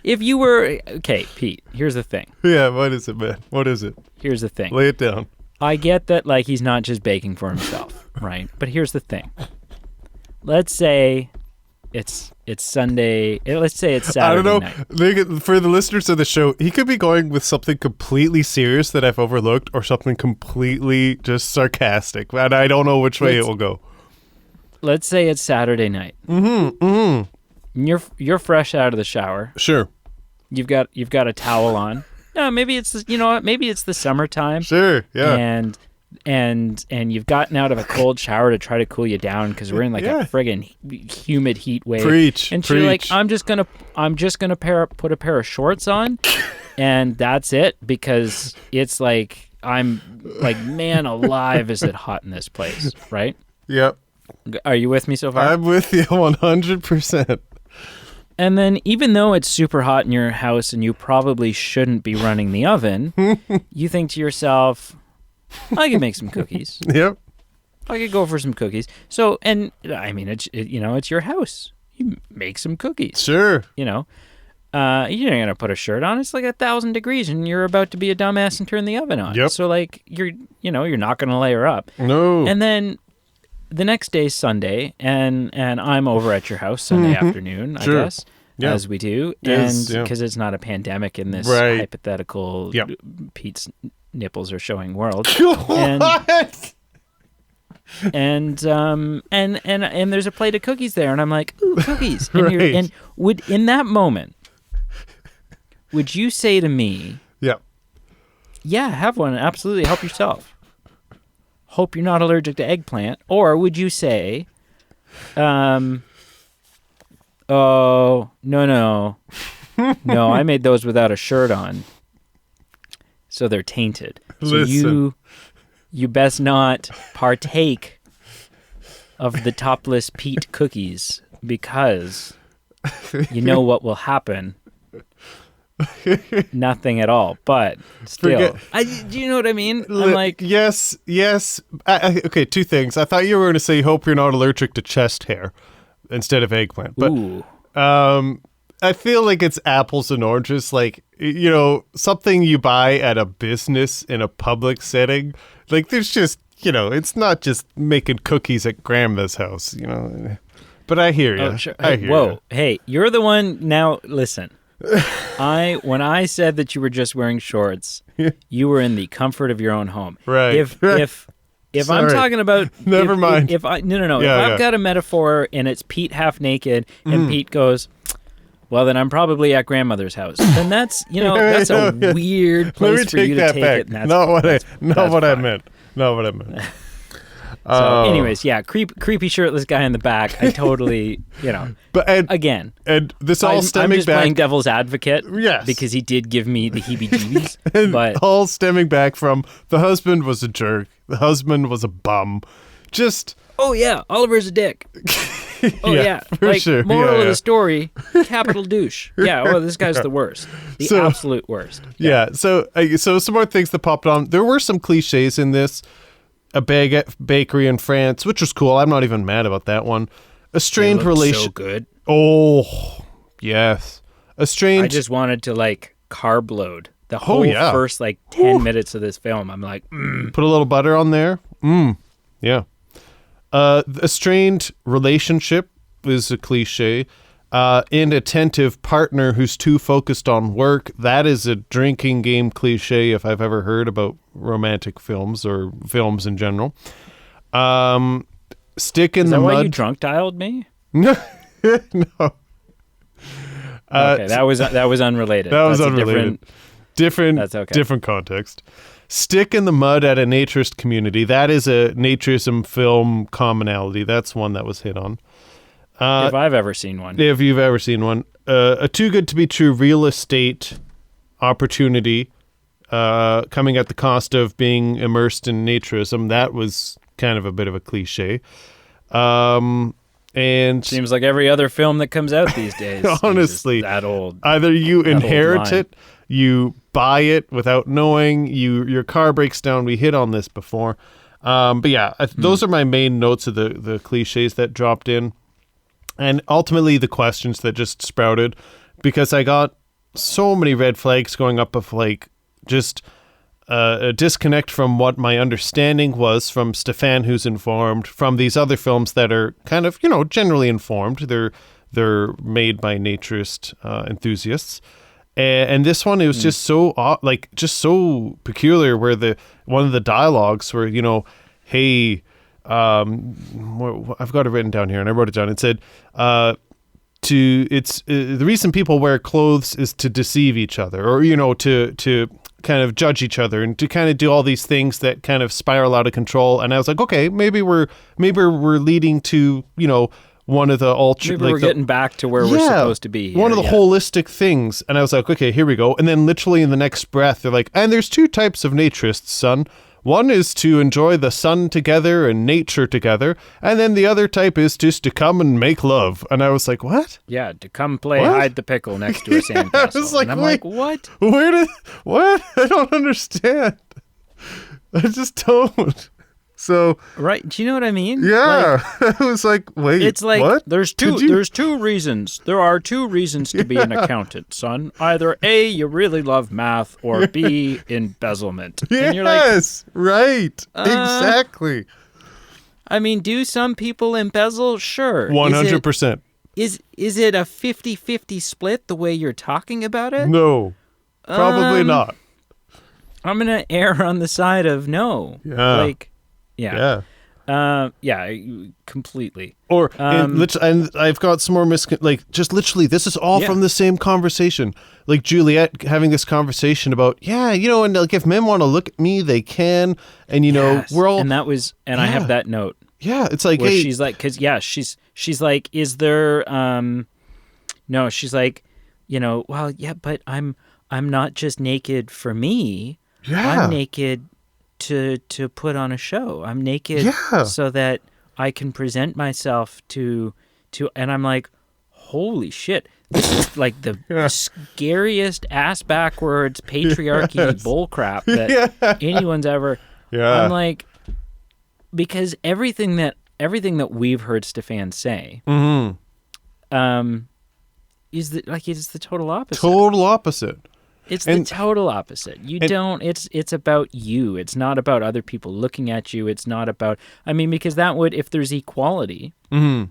if you were okay, Pete. Here's the thing. Yeah, what is it, man? What is it? Here's the thing. Lay it down. I get that, like, he's not just baking for himself, right? But here's the thing. Let's say it's Sunday. Let's say it's Saturday night. For the listeners of the show, he could be going with something completely serious that I've overlooked or something completely just sarcastic. And I don't know which way it will go. Let's say it's Saturday night. You're fresh out of the shower. Sure. You've got a towel on. No, maybe it's maybe it's the summertime. Sure. Yeah. And you've gotten out of a cold shower to try to cool you down because we're in like a friggin' humid heat wave. Preach. And so you're like, I'm just gonna put a pair of shorts on, and that's it because it's like I'm like, man alive, is it hot in this place, right? Yep. Are you with me so far? I'm with you 100%. And then even though it's super hot in your house and you probably shouldn't be running the oven, you think to yourself, I can make some cookies. Yep. I could go for some cookies. So, and I mean, it's your house. You make some cookies. Sure. You're not going to put a shirt on. It's like 1,000 degrees and you're about to be a dumbass and turn the oven on. Yep. So like, you're not going to layer up. No. And then the next day's Sunday, and I'm over at your house Sunday afternoon, I guess, as we do, and because it's not a pandemic in this hypothetical Pete's nipples are showing world. And there's a plate of cookies there, and I'm like, ooh, cookies. And would in that moment, would you say to me, yeah, have one, absolutely, help yourself. Hope you're not allergic to eggplant. Or would you say, oh, no, I made those without a shirt on, so they're tainted. So you best not partake of the topless Pete cookies because you know what will happen. Nothing at all, but still. Do you know what I mean? I'm like, yes. Okay, two things. I thought you were going to say, hope you're not allergic to chest hair instead of eggplant. But I feel like it's apples and oranges. Like, something you buy at a business in a public setting. Like, there's just, it's not just making cookies at grandma's house, But I hear you. Oh, sure. Whoa. Hey, you're the one. Now, listen. When I said that you were just wearing shorts, you were in the comfort of your own home. Right. If I'm talking about never mind. If I've got a metaphor and it's Pete half naked and Pete goes, well, then I'm probably at grandmother's house. Then that's that's a weird place for you to take back. it. And Not what I meant. So, anyways, yeah, creepy shirtless guy in the back. I totally, But again, and this all I'm stemming just back. playing devil's advocate, Yes. because he did give me the heebie-jeebies. And But all stemming back from the husband was a jerk. The husband was a bum. Just oh yeah, Oliver's a dick. Oh yeah, for like, sure. moral Yeah, of yeah. the story: capital douche. Yeah, oh, this guy's the worst, the So- absolute worst. Yeah. So some more things that popped on. There were some cliches in this. A baguette bakery in France, which was cool. I'm not even mad about that one. A strained They looked relation. so good. Oh, yes. A strange. I just wanted to carb load the whole yeah. first 10 minutes of this film. I'm like, Put a little butter on there. Yeah. A strained relationship is a cliche. Inattentive partner who's too focused on work. That is a drinking game cliche if I've ever heard about romantic films or films in general. Stick in is the that why you mud. drunk dialed me? No. Okay, that was unrelated. That was That's a unrelated. That's okay. Different context. Stick in the mud at a naturist community. That is a naturism film commonality. That's one that was hit on. If I've ever seen one. If you've ever seen one. A too good to be true real estate opportunity coming at the cost of being immersed in naturism. That was kind of a bit of a cliche. And Seems like every other film that comes out these days. honestly, is just that old. either you old inherit line. it, you buy it without knowing, your car breaks down. We hit on this before. But yeah, those are my main notes of the cliches that dropped in. And ultimately the questions that just sprouted, because I got so many red flags going up of just a disconnect from what my understanding was from Stefan, who's informed, from these other films that are kind of, generally informed. They're made by naturist enthusiasts. And this one, it was just so just so peculiar, where one of the dialogues were, hey, I've got it written down here, and I wrote it down. It said, the reason people wear clothes is to deceive each other, or to kind of judge each other, and to kind of do all these things that kind of spiral out of control. And I was like, okay, maybe we're leading to one of the ultra. Maybe we're getting back to where we're supposed to be. One of the holistic things. And I was like, okay, here we go. And then literally in the next breath, they're like, and there's two types of naturists, son. One is to enjoy the sun together and nature together, and then the other type is just to come and make love. And I was like, what? Yeah, to come play What? hide the pickle next to a sandcastle. I was like, and I'm wait. like, what? What? I don't understand. I just don't. So, Right? Do you know what I mean? yeah. I was like, wait, It's like what? there's Did you- two reasons. There are two reasons to be an accountant, son. Either A, you really love math, or B, embezzlement. And you're like, Yes, right. Exactly. I mean, do some people embezzle? Sure. 100%. Is it a 50-50 split the way you're talking about it? No, probably not. I'm going to err on the side of no. Yeah. Yeah. Yeah. Completely. Or and I've got some more just literally this is all from the same conversation. Like Juliet having this conversation about and if men want to look at me, they can, and Yes. we're all and that was I have that note it's like where hey, she's like, because she's like, is there no, she's like, well, yeah, but I'm not just naked for me. I'm naked to put on a show. I'm naked so that I can present myself to and I'm like, holy shit, this is like the scariest ass backwards patriarchy bullcrap that anyone's ever. I'm like, because everything that we've heard Stefan say is the total opposite. total opposite. It's the total opposite. It's about you. It's not about other people looking at you. It's not about, because that would, if there's equality, right?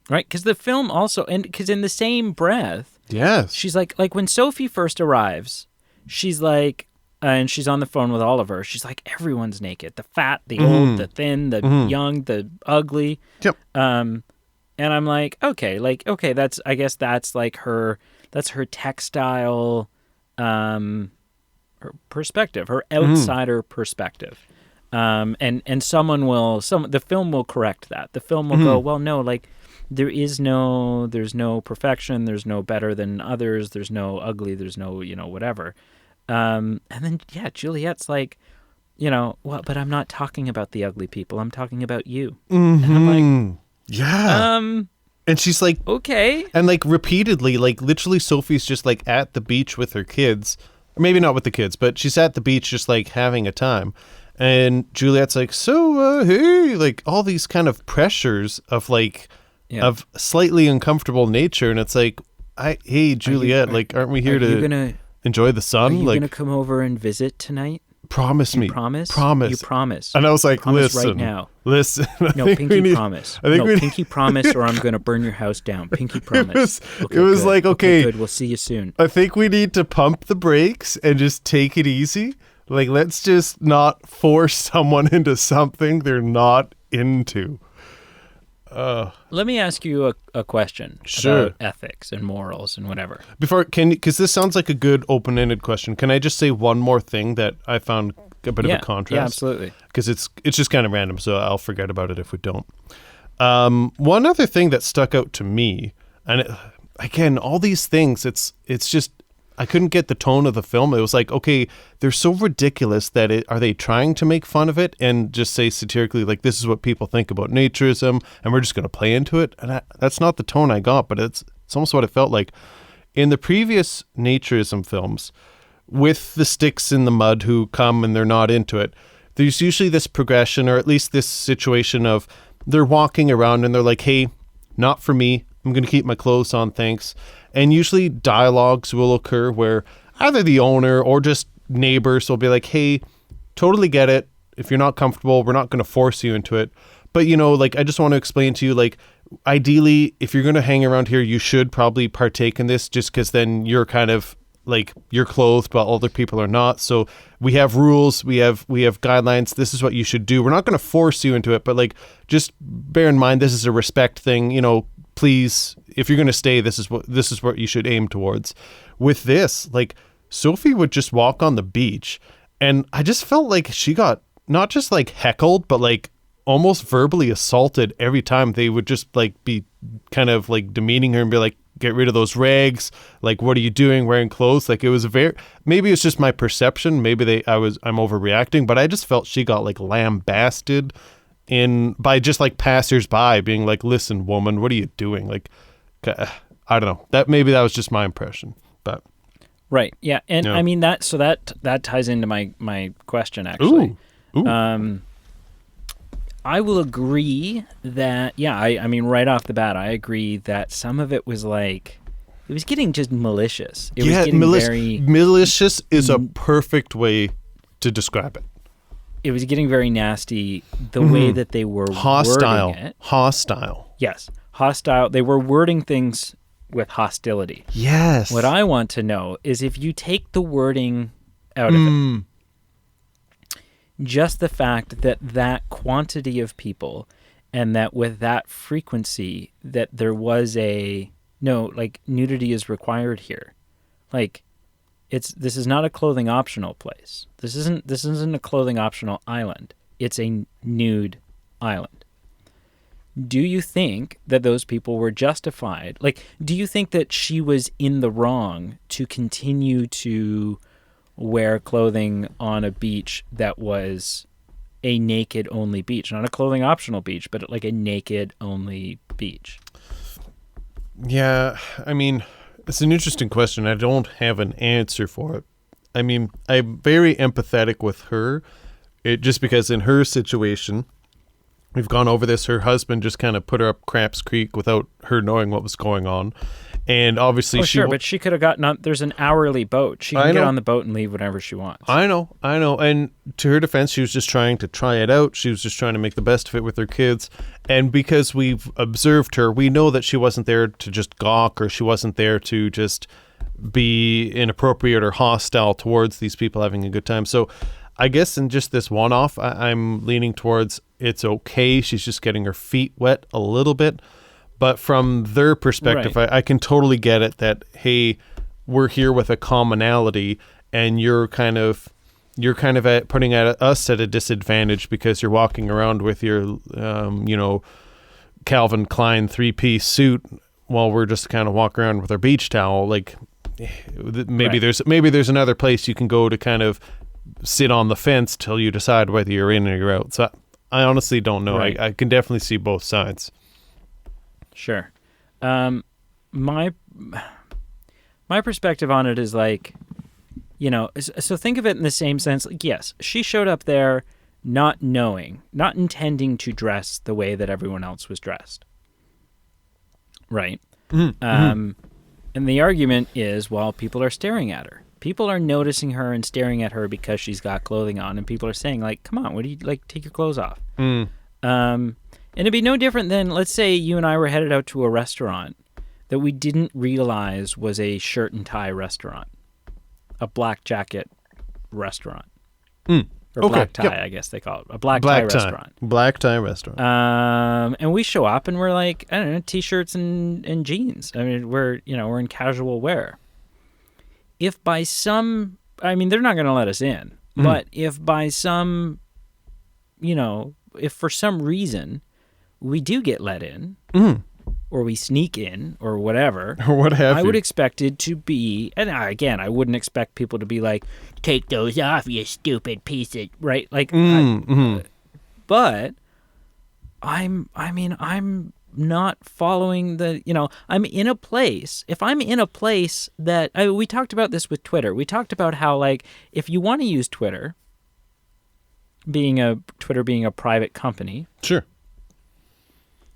Because the film also, and because in the same breath, Yes. she's like when Sophie first arrives, she's like, and she's on the phone with Oliver. She's like, everyone's naked. The fat, the old, the thin, the young, the ugly. Yep. And I'm like, okay, that's, I guess that's like her textile, her perspective, her outsider perspective. And someone will the film will correct that. The film will go, well, no, like there's no perfection, there's no better than others, there's no ugly, there's no, whatever. And then Juliet's like, well, but I'm not talking about the ugly people, I'm talking about you. And I'm like, yeah. And she's like, okay. And like repeatedly, like literally Sophie's just like at the beach with her kids. Or maybe not with the kids, but she's at the beach just like having a time. And Juliet's like, so, hey, like all these kind of pressures of like, of slightly uncomfortable nature. And it's like, hey, Juliet, aren't we here to enjoy the sun? Are you like, going to come over and visit tonight? Promise me. Promise? Promise. You promise. And I was like, promise listen. Right now. Listen. No, pinky promise. Pinky promise or I'm going to burn your house down. Pinky promise. It was like, okay. Good. We'll see you soon. I think we need to pump the brakes and just take it easy. Like, let's just not force someone into something they're not into. Let me ask you a question about ethics and morals and whatever. Because this sounds like a good open-ended question. Can I just say one more thing that I found a bit of a contrast? Yeah, absolutely. Because it's just kind of random, so I'll forget about it if we don't. One other thing that stuck out to me, and again, all these things, it's just, I couldn't get the tone of the film. It was like, okay, they're so ridiculous that are they trying to make fun of it and just say satirically, like, this is what people think about naturism, and we're just going to play into it? And that's not the tone I got, but it's almost what it felt like. In the previous naturism films, with the sticks in the mud who come and they're not into it, there's usually this progression, or at least this situation of they're walking around and they're like, hey, not for me. I'm going to keep my clothes on, thanks. And usually dialogues will occur where either the owner or just neighbors will be like, hey, totally get it. If you're not comfortable, we're not going to force you into it. But, like, I just want to explain to you, like, ideally, if you're going to hang around here, you should probably partake in this, just because then you're kind of like, you're clothed while other people are not. So we have rules, we have guidelines. This is what you should do. We're not going to force you into it, but like, just bear in mind, this is a respect thing, please, if you're going to stay, this is what you should aim towards. With this, like, Sophie would just walk on the beach, and I just felt like she got not just like heckled, but like almost verbally assaulted every time. They would just like be kind of like demeaning her and be like, get rid of those rags, like, what are you doing wearing clothes? Like, it was maybe it's just my perception, maybe I'm overreacting, but I just felt she got like lambasted by just like passers-by being like, listen, woman, what are you doing? Like, I don't know, that was just my impression. But right, yeah. And I mean, that ties into my question, actually. Ooh. I will agree that, I mean, right off the bat, I agree that some of it was like, it was getting just malicious. It was getting very... Malicious is a perfect way to describe it. It was getting very nasty, the way that they were wording it. Hostile. Yes, hostile. They were wording things with hostility. Yes. What I want to know is if you take the wording out of it, just the fact that quantity of people and that with that frequency that there was nudity is required here. Like, this is not a clothing optional place. This isn't a clothing optional island. It's a nude island. Do you think that those people were justified? Like, do you think that she was in the wrong to continue to wear clothing on a beach that was a naked only beach, not a clothing optional beach, but like a naked only beach? Yeah, I mean, it's an interesting question. I don't have an answer for it. I mean, I'm very empathetic with her, just because in her situation, we've gone over this, her husband just kind of put her up Cramps Creek without her knowing what was going on. And obviously but she could have gotten there's an hourly boat. She can get on the boat and leave whenever she wants. I know. And to her defense, she was just trying to try it out. She was just trying to make the best of it with her kids. And because we've observed her, we know that she wasn't there to just gawk, or she wasn't there to just be inappropriate or hostile towards these people having a good time. So I guess in just this one-off, I'm leaning towards it's okay. She's just getting her feet wet a little bit. But from their perspective, right. I can totally get it that, hey, we're here with a commonality, and you're kind of you're kind of putting us at a disadvantage because you're walking around with your, Calvin Klein 3-piece suit while we're just kind of walking around with our beach towel. Like maybe there's another place you can go to kind of sit on the fence till you decide whether you're in or you're out. So I honestly don't know. Right. I can definitely see both sides. Sure. My perspective on it is like, so think of it in the same sense. Like, yes, she showed up there not intending to dress the way that everyone else was dressed. Right. And the argument is, well, people are staring at her. People are noticing her and staring at her because she's got clothing on, and people are saying, like, come on, what do you, like, take your clothes off? And it'd be no different than, let's say you and I were headed out to a restaurant that we didn't realize was a shirt and tie restaurant, a black jacket restaurant. Or black tie, I guess they call it. A black tie restaurant. Black tie restaurant. And we show up and we're like, I don't know, t-shirts and jeans. I mean, we're in casual wear. If by some, I mean, they're not going to let us in, but if by some, if for some reason we do get let in, or we sneak in, or whatever, or what have I would expect it to be, and again, I wouldn't expect people to be like, take those off, you stupid piece of, right? Like, but I'm not following the, I'm in a place, if I'm in a place that, we talked about this with Twitter. We talked about how, like, if you want to use Twitter being a private company. Sure.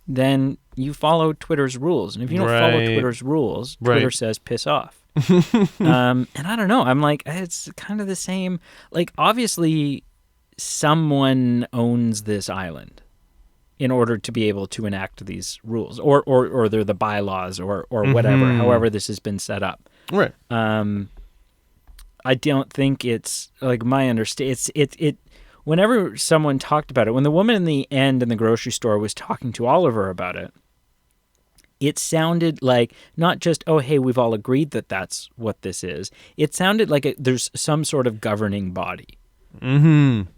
Then you follow Twitter's rules. And if you don't follow Twitter's rules, Twitter says piss off. And I don't know. I'm like, it's kind of the same. Like, obviously, someone owns this island in order to be able to enact these rules. Or they're the bylaws or whatever, however this has been set up. Right. I don't think it's, like, my understanding. It whenever someone talked about it, when the woman in the end in the grocery store was talking to Oliver about it, it sounded like not just, oh, hey, we've all agreed that that's what this is. It sounded like there's some sort of governing body. And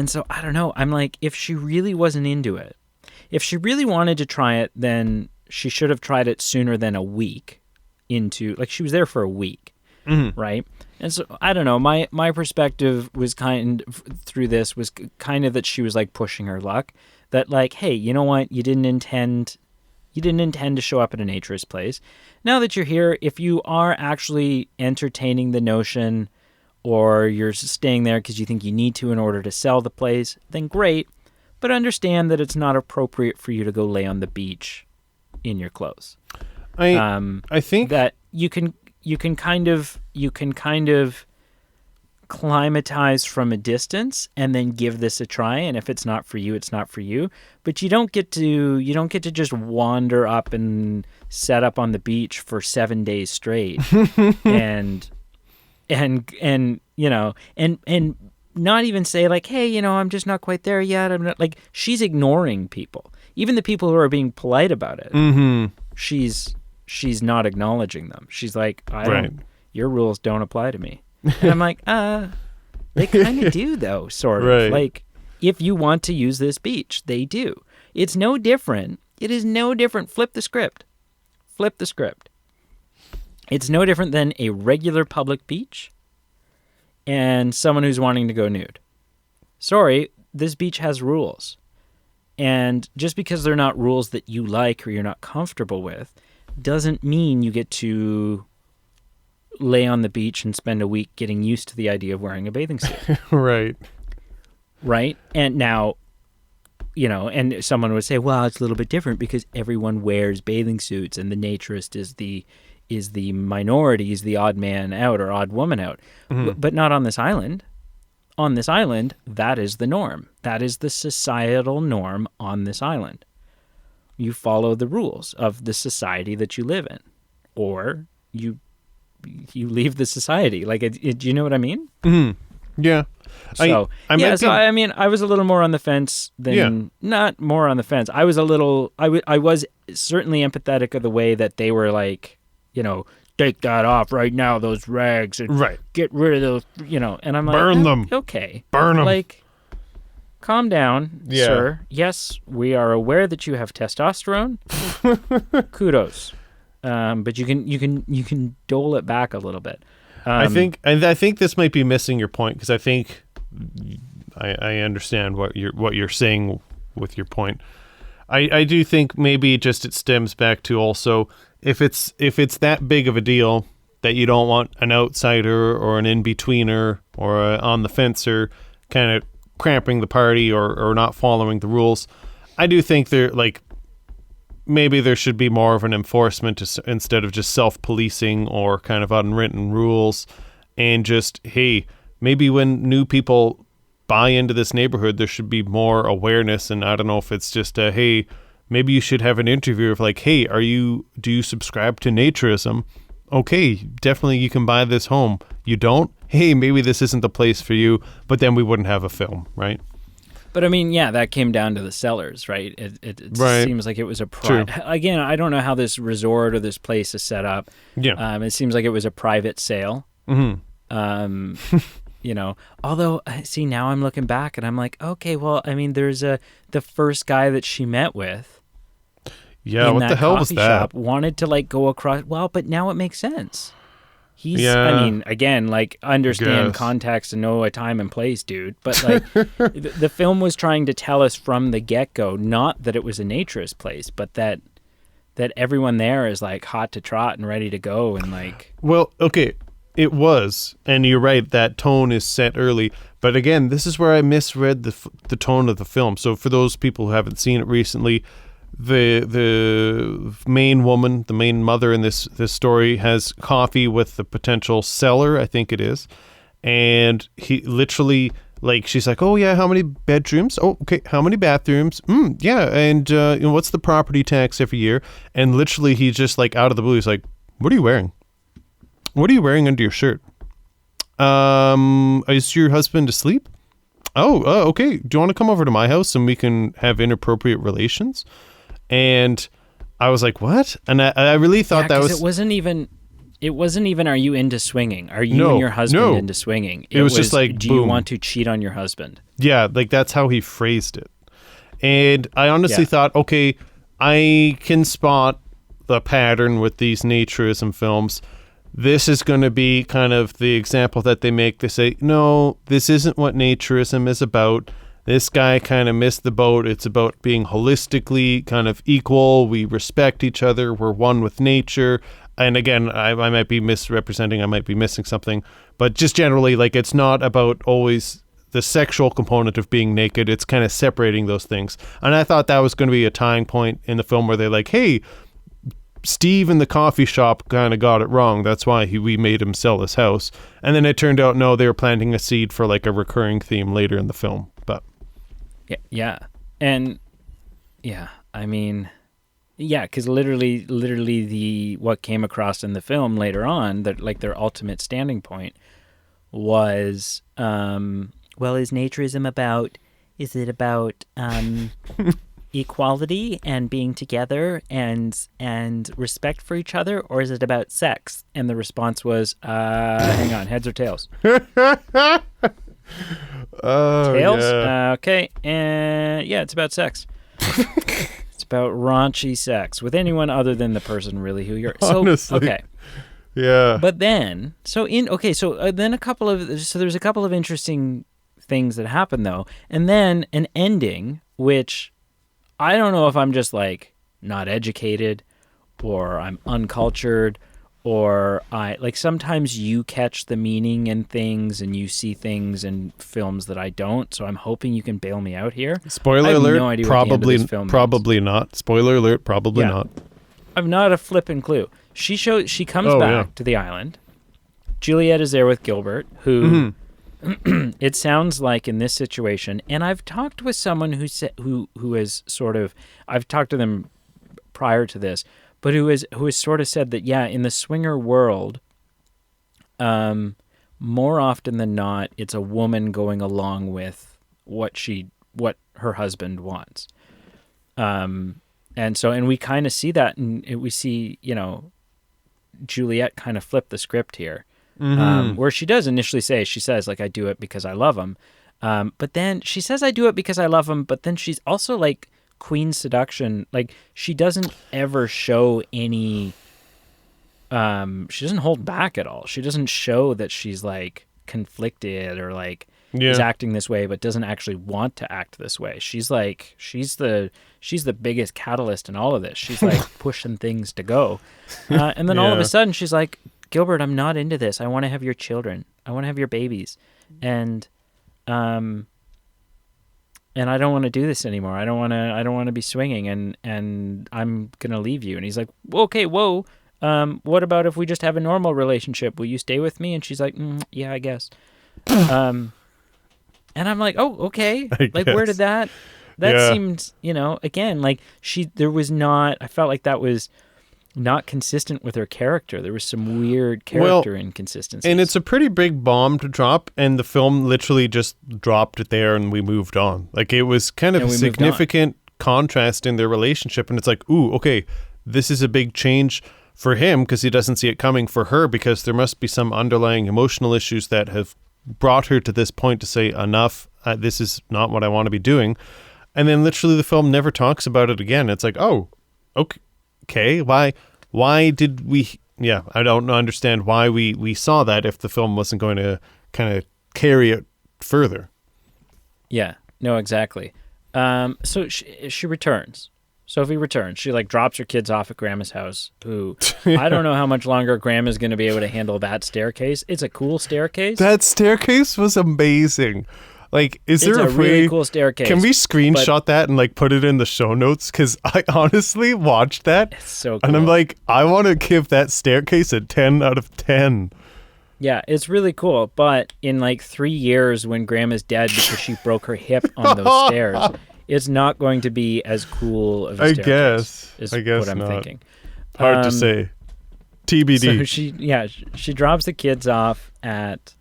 so, I don't know. I'm like, if she really wasn't into it, if she really wanted to try it, then she should have tried it sooner than a week into, like, she was there for a week, right? And so, I don't know, my perspective was through this was kind of that she was, like, pushing her luck. That, like, hey, you know what? You didn't intend to show up at a naturist place. Now that you're here, if you are actually entertaining the notion or you're staying there because you think you need to in order to sell the place, then great. But understand that it's not appropriate for you to go lay on the beach in your clothes. I think that you can kind of climatize from a distance and then give this a try, and if it's not for you, it's not for you. But you don't get to just wander up and set up on the beach for 7 days straight and not even say, like, hey, I'm just not quite there yet. I'm not, like, she's ignoring people, even the people who are being polite about it. She's not acknowledging them. She's like, your rules don't apply to me. And I'm like, they kind of do, though, sort of. Right. Like, if you want to use this beach, they do. It's no different. It is no different. Flip the script. It's no different than a regular public beach and someone who's wanting to go nude. Sorry, this beach has rules. And just because they're not rules that you like or you're not comfortable with doesn't mean you get to lay on the beach and spend a week getting used to the idea of wearing a bathing suit. Right? And now, and someone would say, well, it's a little bit different because everyone wears bathing suits and the naturist is the minority, is the odd man out or odd woman out. But not on this island. On this island, that is the norm. That is the societal norm on this island. You follow the rules of the society that you live in, or you leave the society. Like, do you know what I mean? Yeah. So, I mean, I was a little more on the fence than, not more on the fence. I was certainly empathetic of the way that they were like, take that off right now, those rags, and Right. get rid of those, and I'm like, Burn them. Okay. Burn them. Like, calm down, Yeah. sir. Yes, we are aware that you have testosterone. Kudos. But you can dole it back a little bit. I think this might be missing your point, because I think I understand what you're saying with your point. I do think maybe just it stems back to also if it's that big of a deal that you don't want an outsider or an in-betweener or a on the fencer kind of cramping the party or not following the rules. I do think maybe there should be more of an enforcement instead of just self-policing or kind of unwritten rules, and just, hey, maybe when new people buy into this neighborhood, there should be more awareness. And I don't know if it's just hey, maybe you should have an interview of like, hey, do you subscribe to naturism? Okay, definitely you can buy this home. You don't? Hey, maybe this isn't the place for you, but then we wouldn't have a film, right? But I mean, yeah, that came down to the sellers, right? It Right. seems like it was a True. again, I don't know how this resort or this place is set up. Yeah. It seems like it was a private sale. Mm-hmm. Although, see, now I'm looking back and I'm like, okay, well, I mean, there's the first guy that she met with. Yeah, in what that the hell was coffee that? shop wanted to like go across. Well, but now it makes sense. He's, Yeah. I mean, again, like understand Guess. context and know a time and place, dude. But like the film was trying to tell us from the get-go, not that it was a naturist place, but that everyone there is like hot to trot and ready to go. And like, Well, okay, it was, and you're right, that tone is set early. But again, this is where I misread the tone of the film. So for those people who haven't seen it recently, the main woman, the main mother in this story, has coffee with the potential seller, I think it is, and he literally, like, she's like, oh yeah, how many bedrooms? Oh, okay, how many bathrooms? Yeah, and what's the property tax every year? And literally, he just like out of the blue, he's like, what are you wearing? What are you wearing under your shirt? Is your husband asleep? Oh, okay. Do you want to come over to my house and we can have inappropriate relations? And I was like, what? And I really thought that was... It wasn't even, are you into swinging? Are you and your husband into swinging? It was just like, do boom. you want to cheat on your husband? Yeah, like that's how he phrased it. And I honestly thought, okay, I can spot the pattern with these naturism films. This is going to be kind of the example that they make. They say, no, this isn't what naturism is about. This guy kind of missed the boat. It's about being holistically kind of equal. We respect each other. We're one with nature. And again, I might be misrepresenting. I might be missing something. But just generally, like, it's not about always the sexual component of being naked. It's kind of separating those things. And I thought that was going to be a tying point in the film where they're like, hey, Steve in the coffee shop kind of got it wrong. That's why we made him sell his house. And then it turned out, no, they were planting a seed for like a recurring theme later in the film. But yeah. And yeah, I mean, yeah, because literally what came across in the film later on, that like their ultimate standing point was, well, is naturism about, is it about equality and being together and respect for each other, or is it about sex? And the response was, hang on, heads or tails? Tails? Yeah. Okay. And yeah, it's about sex. It's about raunchy sex with anyone other than the person really who you're. So, Honestly. okay. Yeah. But then, then there's a couple of interesting things that happen though. And then an ending, which I don't know if I'm just like not educated or I'm uncultured, or I like sometimes you catch the meaning in things and you see things in films that I don't. So I'm hoping you can bail me out here. Spoiler I have alert, no idea what the end of this film probably means. not. Spoiler alert, probably Yeah. not. I've not a flipping clue. She comes back to the island. Juliet is there with Gilbert, who it sounds like in this situation, and I've talked with someone who has sort of, I've talked to them prior to this, but who has sort of said that, yeah, in the swinger world, more often than not, it's a woman going along with what her husband wants. And we kind of see that, and we see, Juliet kind of flipped the script here, Mm-hmm. where she does initially say, she says, like, I do it because I love him. But then she says, I do it because I love him. But then she's also like queen seduction. Like, she doesn't ever show any, she doesn't hold back at all. She doesn't show that she's like conflicted or like is acting this way, but doesn't actually want to act this way. She's like, she's the biggest catalyst in all of this. She's like pushing things to go. And then all of a sudden she's like, Gilbert, I'm not into this. I want to have your children. I want to have your babies. And I don't want to do this anymore. I don't want to be swinging, and I'm going to leave you. And he's like, okay, whoa. What about if we just have a normal relationship? Will you stay with me? And she's like, yeah, I guess. And I'm like, oh, okay. Like, where did that seemed, again, like I felt like that was not consistent with her character. There was some weird character inconsistencies. And it's a pretty big bomb to drop, and the film literally just dropped it there and we moved on. Like, it was kind of a significant contrast in their relationship, and it's like, ooh, okay, this is a big change for him because he doesn't see it coming. For her, because there must be some underlying emotional issues that have brought her to this point to say, enough, this is not what I want to be doing. And then literally the film never talks about it again. It's like, oh, okay, why did we, I don't understand why we saw that if the film wasn't going to kind of carry it further. Yeah, no, exactly. So she returns. Sophie returns. She like drops her kids off at Grandma's house, who I don't know how much longer Grandma's going to be able to handle that staircase. It's a cool staircase. That staircase was amazing. Like, is there a really cool staircase? Can we screenshot that and like put it in the show notes? Because I honestly watched that. It's so cool. And I'm like, I want to give that staircase a 10 out of 10. Yeah, it's really cool. But in like 3 years, when Grandma's dead because she broke her hip on those stairs, it's not going to be as cool of a staircase. I guess what I'm thinking. Hard to say. TBD. So she drops the kids off at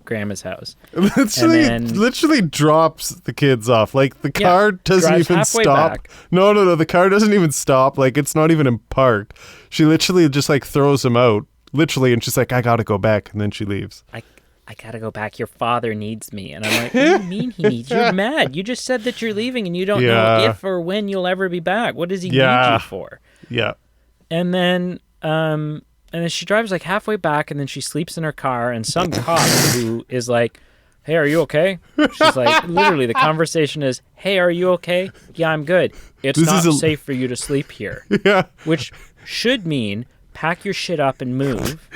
Grandma's house. Literally drops the kids off. Like, the car doesn't even stop. Back. No. The car doesn't even stop. Like, it's not even in park. She literally just like throws them out. Literally, and she's like, I gotta go back, and then she leaves. I gotta go back. Your father needs me. And I'm like, what do you mean he needs you? You're mad. You just said that you're leaving and you don't know if or when you'll ever be back. What does he need you for? Yeah. And then she drives like halfway back, and then she sleeps in her car, and some cop who is like, hey, are you okay? She's like, literally the conversation is, hey, are you okay? Yeah, I'm good. It's not safe for you to sleep here. Yeah. Which should mean pack your shit up and move.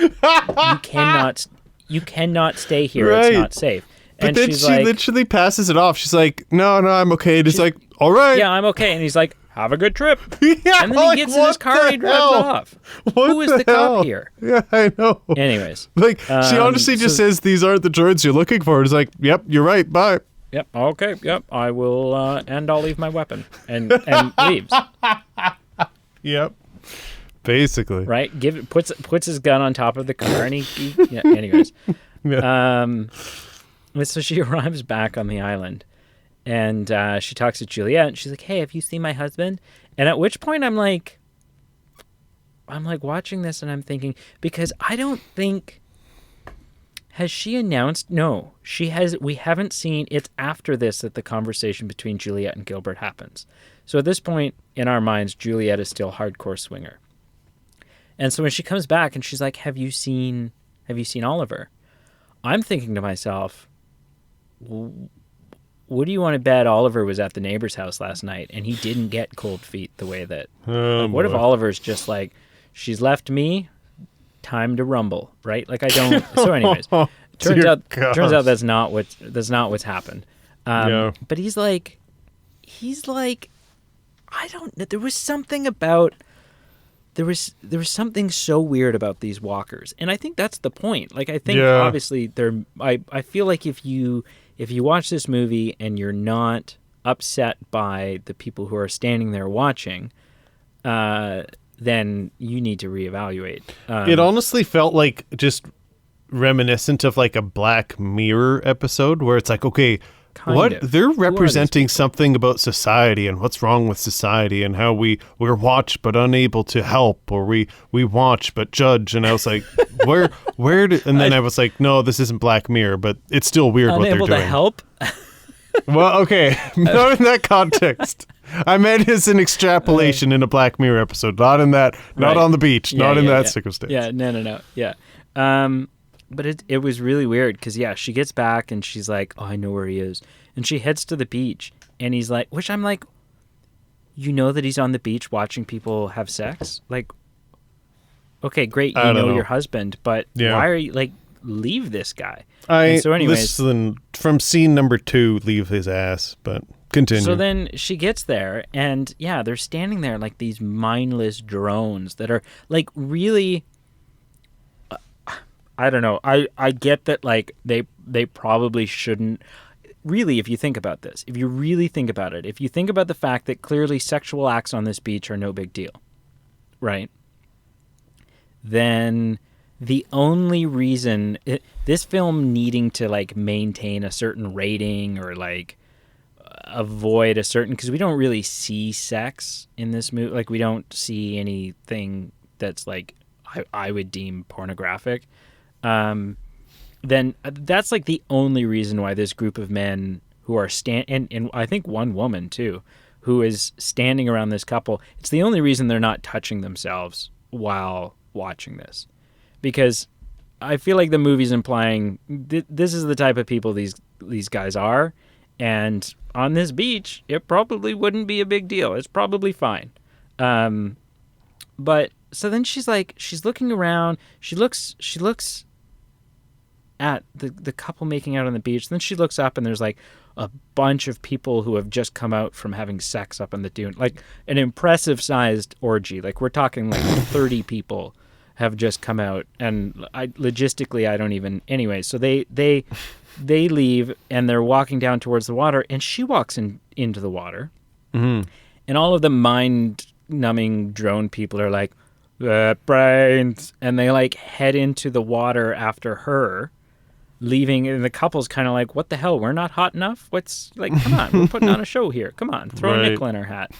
You cannot stay here. Right. It's not safe. But then she literally passes it off. She's like, no, I'm okay. And he's like, all right. Yeah, I'm okay. And he's like, have a good trip. Yeah, and then he gets in his car and he drives off. Who is the cop here? Yeah, I know. Anyways. Like, she honestly just says, these aren't the droids you're looking for. It's like, yep, you're right. Bye. Yep. Okay. Yep. I will, and I'll leave my weapon. And leaves. Yep. Basically. Right? Puts his gun on top of the car and anyways. Yeah. So she arrives back on the island, and she talks to Juliet, and she's like, hey, have you seen my husband? And at which point I'm like watching this and I'm thinking, because I don't think, has she announced? No, we haven't seen. It's after this that the conversation between Juliet and Gilbert happens. So at this point in our minds, Juliet is still hardcore swinger. And so when she comes back and she's like, have you seen Oliver? I'm thinking to myself, what do you want to bet Oliver was at the neighbor's house last night and he didn't get cold feet the way that... what if Oliver's just like, she's left me, time to rumble, right? Like, I don't... So anyways, turns out that's not what's happened. But he's like, I don't know. There was something about... There was something so weird about these walkers, and I think that's the point. Like, I think obviously I feel like if you watch this movie and you're not upset by the people who are standing there watching, then you need to reevaluate. It honestly felt like just reminiscent of like a Black Mirror episode where it's like, okay, Kind of. they're Who are these representing people? something about society and what's wrong with society and how we're watched but unable to help, or we watch but judge. And I was like, where did, and then I was like, no, this isn't Black Mirror, but it's still weird what they're Unable doing. to help? Well, okay, not in that context. I meant as an extrapolation in a Black Mirror episode, not in that, not Right. on the beach, Yeah, not in yeah, that yeah. circumstance. Yeah, no. Yeah. But it was really weird because, yeah, she gets back and she's like, oh, I know where he is. And she heads to the beach and he's like, which I'm like, you know that he's on the beach watching people have sex? Like, okay, great, you I don't know. your husband, but Yeah. why are you, like, leave this guy? And so anyways, listen, from scene number 2, leave his ass, but continue. so then she gets there and, yeah, they're standing there like these mindless drones that are, like, really... I don't know. I get that, like, they probably shouldn't. Really, if you think about this, if you really think about it, if you think about the fact that clearly sexual acts on this beach are no big deal, right? Then the only reason this film needing to, like, maintain a certain rating or, like, avoid a certain, because we don't really see sex in this movie. Like, we don't see anything that's, like, I would deem pornographic. Then that's like the only reason why this group of men who are and I think one woman too, who is standing around this couple, it's the only reason they're not touching themselves while watching this. Because I feel like the movie's implying this is the type of people these guys are, and on this beach, it probably wouldn't be a big deal. It's probably fine. But so then she's looking around, she looks at the couple making out on the beach. Then she looks up and there's like a bunch of people who have just come out from having sex up on the dune, like an impressive sized orgy. Like we're talking like 30 people have just come out, and logistically I don't even. Anyway, so they leave and they're walking down towards the water, and she walks into the water, and all of the mind-numbing drone people are like, brains, and they like head into the water after her, leaving, and the couple's kind of like, what the hell, we're not hot enough? What's, like, come on, we're putting on a show here, come on, throw a nickel in her hat.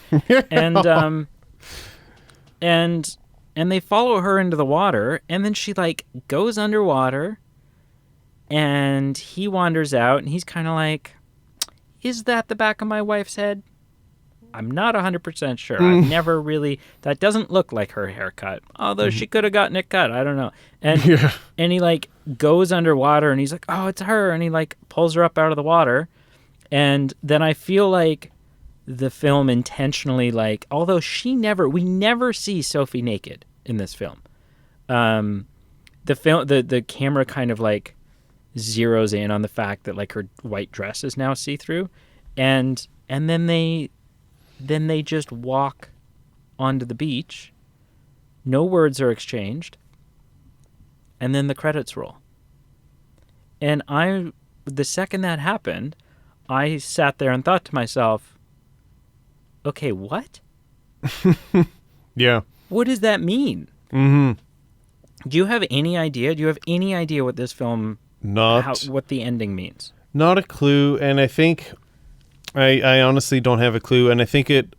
And they follow her into the water, and then she like goes underwater, and he wanders out, and he's kind of like, is that the back of my wife's head? I'm not 100% sure. I've never really... That doesn't look like her haircut. Although she could have gotten it cut. I don't know. And and he, like, goes underwater, and he's like, oh, it's her. And he, like, pulls her up out of the water. And then I feel like the film intentionally, like... Although we never see Sophie naked in this film. The camera kind of, like, zeroes in on the fact that, like, her white dress is now see-through. And then they just walk onto the beach. No words are exchanged. And then the credits roll. And the second that happened, I sat there and thought to myself, okay, what? Yeah. What does that mean? Mm-hmm. Do you have any idea? Do you have any idea what this film, what the ending means? Not a clue, and I think... I honestly don't have a clue, and I think it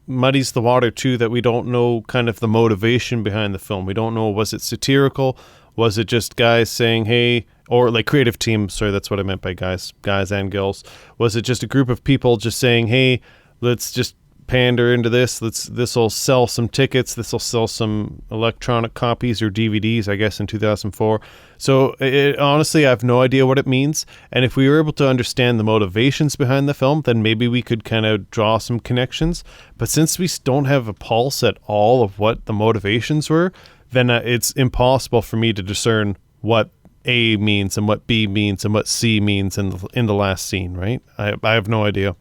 muddies the water too, that we don't know kind of the motivation behind the film. We don't know, was it satirical? Was it just guys saying, hey, or like creative team, sorry, that's what I meant by guys and girls. Was it just a group of people just saying, hey, let's just pander into this, this'll sell some tickets, this'll sell some electronic copies or DVDs, I guess, in 2004. So honestly, I have no idea what it means, and if we were able to understand the motivations behind the film, then maybe we could kind of draw some connections. But since we don't have a pulse at all of what the motivations were, then it's impossible for me to discern what A means and what B means and what C means in the last scene, right? I have no idea.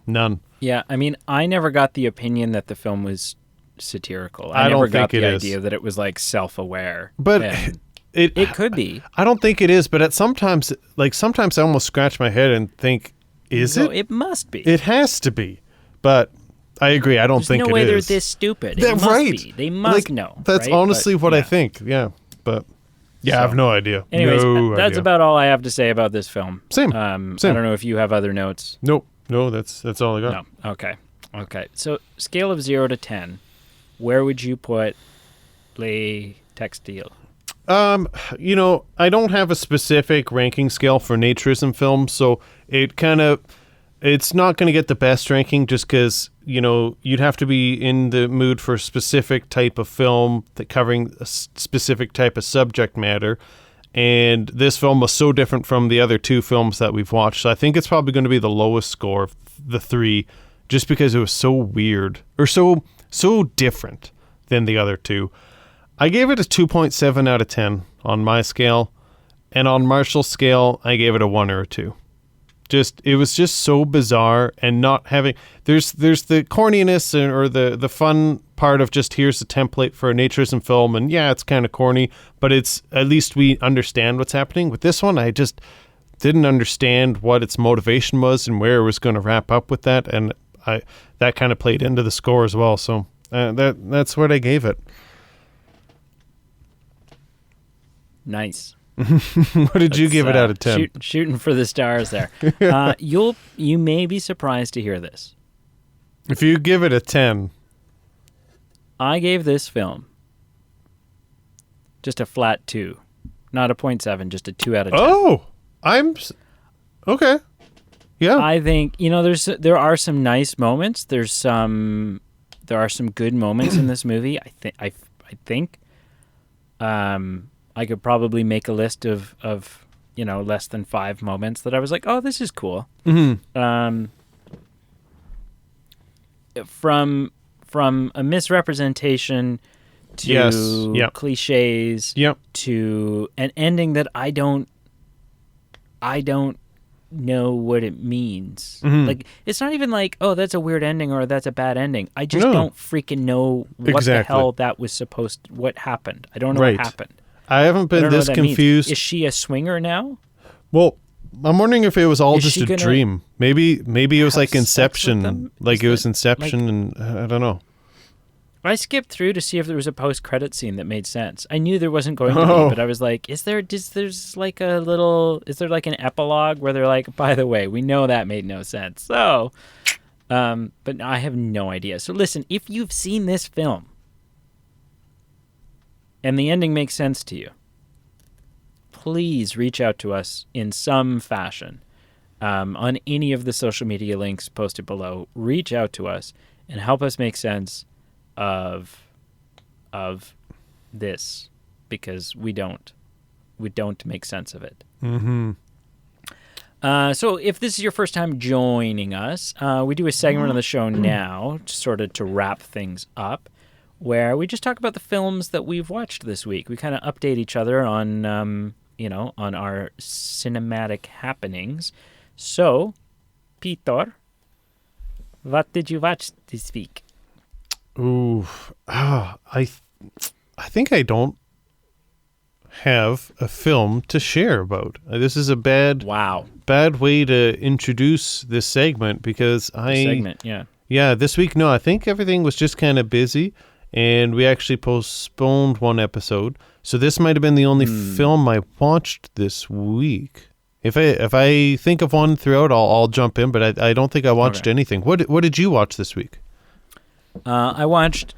None. Yeah, I mean, I never got the opinion that the film was satirical. I never don't got think the it is. idea that it was like self-aware. But it could be. I don't think it is, but sometimes I almost scratch my head and think, is it? It must be. It has to be. But I agree. I don't think it is. There's no way they're this stupid. It must be. They must know. That's right? honestly what yeah. I think. Yeah. But Yeah, I have no idea. Anyways, no that's idea. about all I have to say about this film. Same. I don't know if you have other notes. Nope. No, that's all I got. No. Okay. So, scale of 0 to 10, where would you put Les Textiles? I don't have a specific ranking scale for naturism films, so it's not going to get the best ranking just because, you'd have to be in the mood for a specific type of film that covering a specific type of subject matter. And this film was so different from the other two films that we've watched. So I think it's probably going to be the lowest score of the three just because it was so weird or so different than the other two. I gave it a 2.7 out of 10 on my scale, and on Marshall's scale, I gave it a 1 or a 2. It was just so bizarre and not having. There's the corniness or the fun part of just here's a template for a naturism film, and yeah, it's kind of corny, but it's at least we understand what's happening. With this one, I just didn't understand what its motivation was and where it was going to wrap up with that, and that kind of played into the score as well. So that's what I gave it. Nice. What did you give it out of 10? Shooting for the stars there. You may be surprised to hear this. If you give it a 10. I gave this film just a flat 2. Not a 0.7, just a 2 out of 10. Oh! Okay. Yeah. I think, there are some nice moments. There are some good moments in this movie. I think. I could probably make a list of less than 5 moments that I was like, oh, this is cool. Mm-hmm. From a misrepresentation to cliches to an ending that I don't know what it means. Mm-hmm. Like, it's not even like, oh, that's a weird ending or that's a bad ending. I just don't freaking know what the hell that was what happened. I don't know what happened. I haven't been this confused. Is she a swinger now? Well, I'm wondering if it was all just a dream. Maybe it was like Inception. Like it was Inception, and I don't know. I skipped through to see if there was a post-credit scene that made sense. I knew there wasn't going to be, but I was like, is there like an epilogue where they're like, by the way, we know that made no sense. So, but I have no idea. So listen, if you've seen this film, and the ending makes sense to you, please reach out to us in some fashion on any of the social media links posted below. Reach out to us and help us make sense of this, because we don't make sense of it. Mm-hmm. So if this is your first time joining us, we do a segment on the show now, sort of to wrap things up, where we just talk about the films that we've watched this week. We kind of update each other on, on our cinematic happenings. So, Peter, what did you watch this week? Ooh, I think I don't have a film to share about. This is a bad way to introduce this segment because this week, no, I think everything was just kind of busy. And we actually postponed one episode, so this might have been the only film I watched this week. If I think of one throughout, I'll jump in. But I don't think I watched anything. What did you watch this week? I watched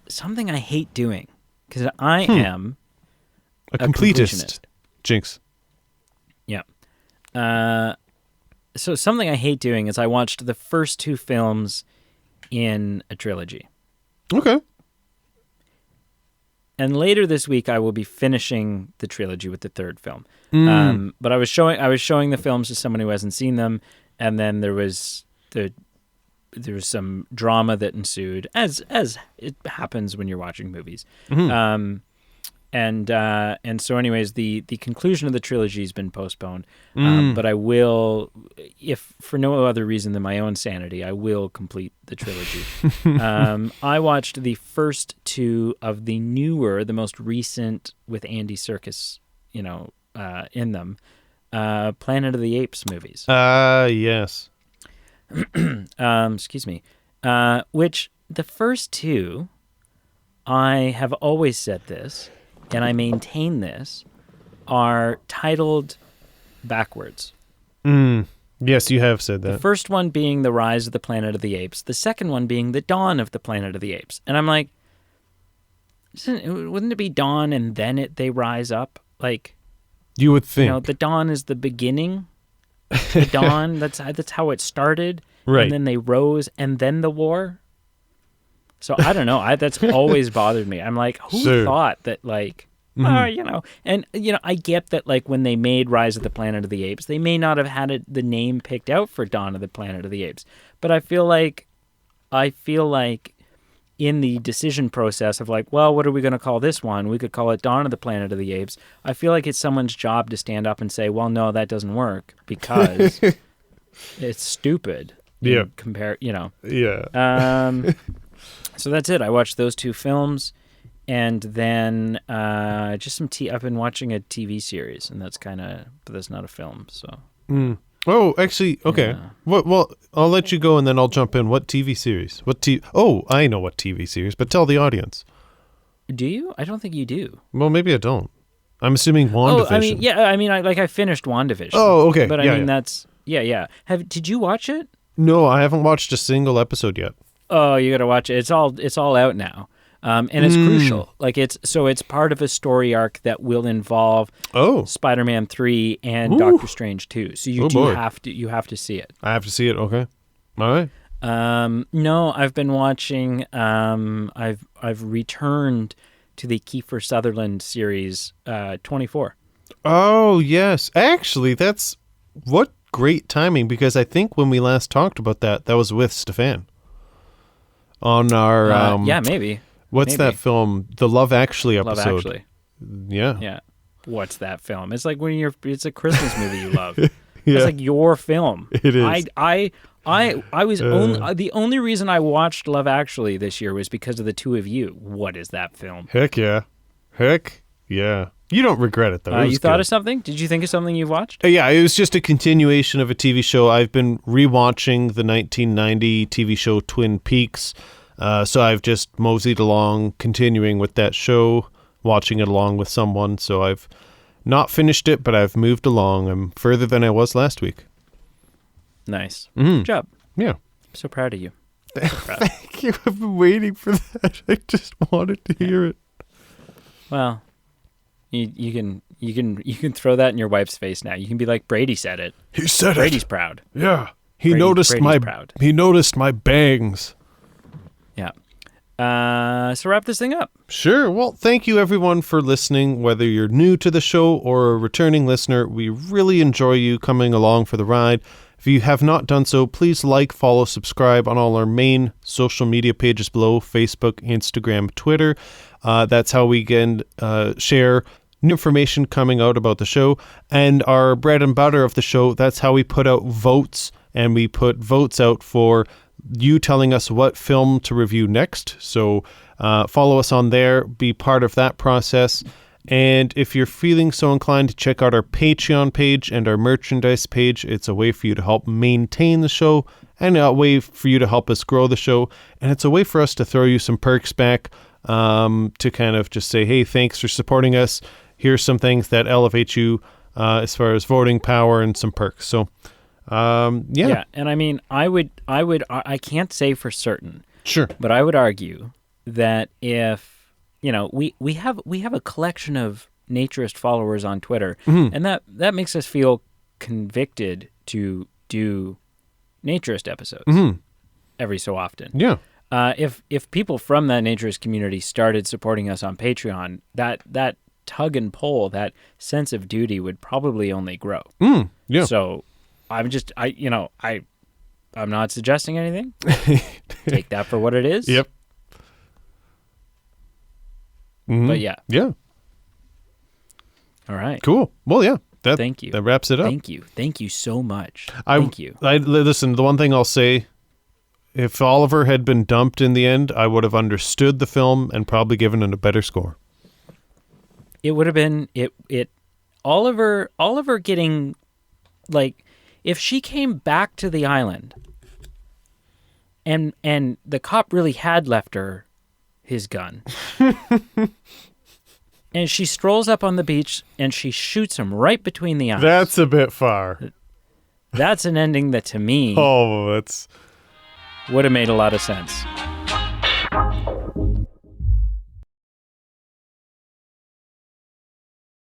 something I hate doing because I am a completist. Jinx. Yeah. So something I hate doing is I watched the first 2 films in a trilogy. Okay. And later this week, I will be finishing the trilogy with the 3rd film. But I was showing the films to someone who hasn't seen them, and then there was some drama that ensued, as it happens when you're watching movies. Mm-hmm. And so, anyways, the conclusion of the trilogy has been postponed. But I will, if for no other reason than my own sanity, I will complete the trilogy. I watched the first 2 of the most recent with Andy Serkis, in them, Planet of the Apes movies. Yes. Excuse me. Which the first 2, I have always said this, and I maintain this, are titled backwards. Yes, you have said The that. first one being The Rise of the Planet of the Apes. The second one being The Dawn of the Planet of the Apes. And I'm like, wouldn't it be dawn and then they rise up? Like, You would think. the dawn is the beginning. The dawn, that's how it started. Right. And then they rose and then the war. So I don't know. That's always bothered me. I'm like, who thought that, like, and, I get that, like, when they made Rise of the Planet of the Apes, they may not have had the name picked out for Dawn of the Planet of the Apes. But I feel like in the decision process of, like, well, what are we going to call this one? We could call it Dawn of the Planet of the Apes. I feel like it's someone's job to stand up and say, well, no, that doesn't work because it's stupid. Yeah. Yeah. So that's it. I watched those two films. And then just some I've been watching a TV series, and but that's not a film. So. Oh, actually, okay. Yeah. Well, I'll let you go, and then I'll jump in. What TV series? Oh, I know what TV series, but tell the audience. Do you? I don't think you do. Well, maybe I don't. I'm assuming WandaVision. I finished WandaVision. Oh, okay. But that's Did you watch it? No, I haven't watched a single episode yet. Oh, you got to watch it. It's all out now. And it's crucial. Like it's part of a story arc that will involve Spider-Man 3 and Doctor Strange 2. So you have to see it. I have to see it. Okay. All right. No, I've been watching I've returned to the Kiefer Sutherland series 24. Oh, yes. Actually, that's what great timing, because I think when we last talked about that was with Stefan on our maybe. What's that film? The Love Actually episode. Love Actually. Yeah. Yeah. What's that film? It's like it's a Christmas movie you love. Yeah. It's like your film. It is. I was the only reason I watched Love Actually this year was because of the two of you. What is that film? Heck yeah. You don't regret it, though. You thought of something? Did you think of something you've watched? Yeah, it was just a continuation of a TV show. I've been rewatching the 1990 TV show Twin Peaks. So I've just moseyed along, continuing with that show, watching it along with someone. So I've not finished it, but I've moved along. I'm further than I was last week. Nice. Good job. Yeah. I'm so proud of you. Thank you. I've been waiting for that. I just wanted to hear it. Well, you can throw that in your wife's face now. You can be like, Brady said it. He said Brady's proud. Yeah. He noticed my bangs. Yeah. So wrap this thing up. Sure. Well, thank you everyone for listening. Whether you're new to the show or a returning listener, we really enjoy you coming along for the ride. If you have not done so, please like, follow, subscribe on all our main social media pages below: Facebook, Instagram, Twitter. That's how we can share information coming out about the show. And our bread and butter of the show, that's how we put out votes. And we put votes out for you telling us what film to review next. So follow us on there, be part of that process. And if you're feeling so inclined to check out our Patreon page and our merchandise page, it's a way for you to help maintain the show and a way for you to help us grow the show. And it's a way for us to throw you some perks back to kind of just say, hey, thanks for supporting us. Here's some things that elevate you as far as voting power and some perks. So yeah. And I mean, I can't say for certain. Sure. But I would argue that if, we have a collection of naturist followers on Twitter, and that makes us feel convicted to do naturist episodes every so often. Yeah. If people from that naturist community started supporting us on Patreon, that tug and pull, that sense of duty would probably only grow. Yeah. So I'm not suggesting anything. Take that for what it is. Yep. But yeah. Yeah. All right. Cool. Well, yeah. Thank you. That wraps it up. Thank you. Thank you so much. Thank you. Listen, the one thing I'll say, if Oliver had been dumped in the end, I would have understood the film and probably given it a better score. It would have been Oliver getting, like, if she came back to the island and the cop really had left her his gun And she strolls up on the beach and she shoots him right between the eyes. That's a bit far. That's an ending that to me Oh, that's... would have made a lot of sense.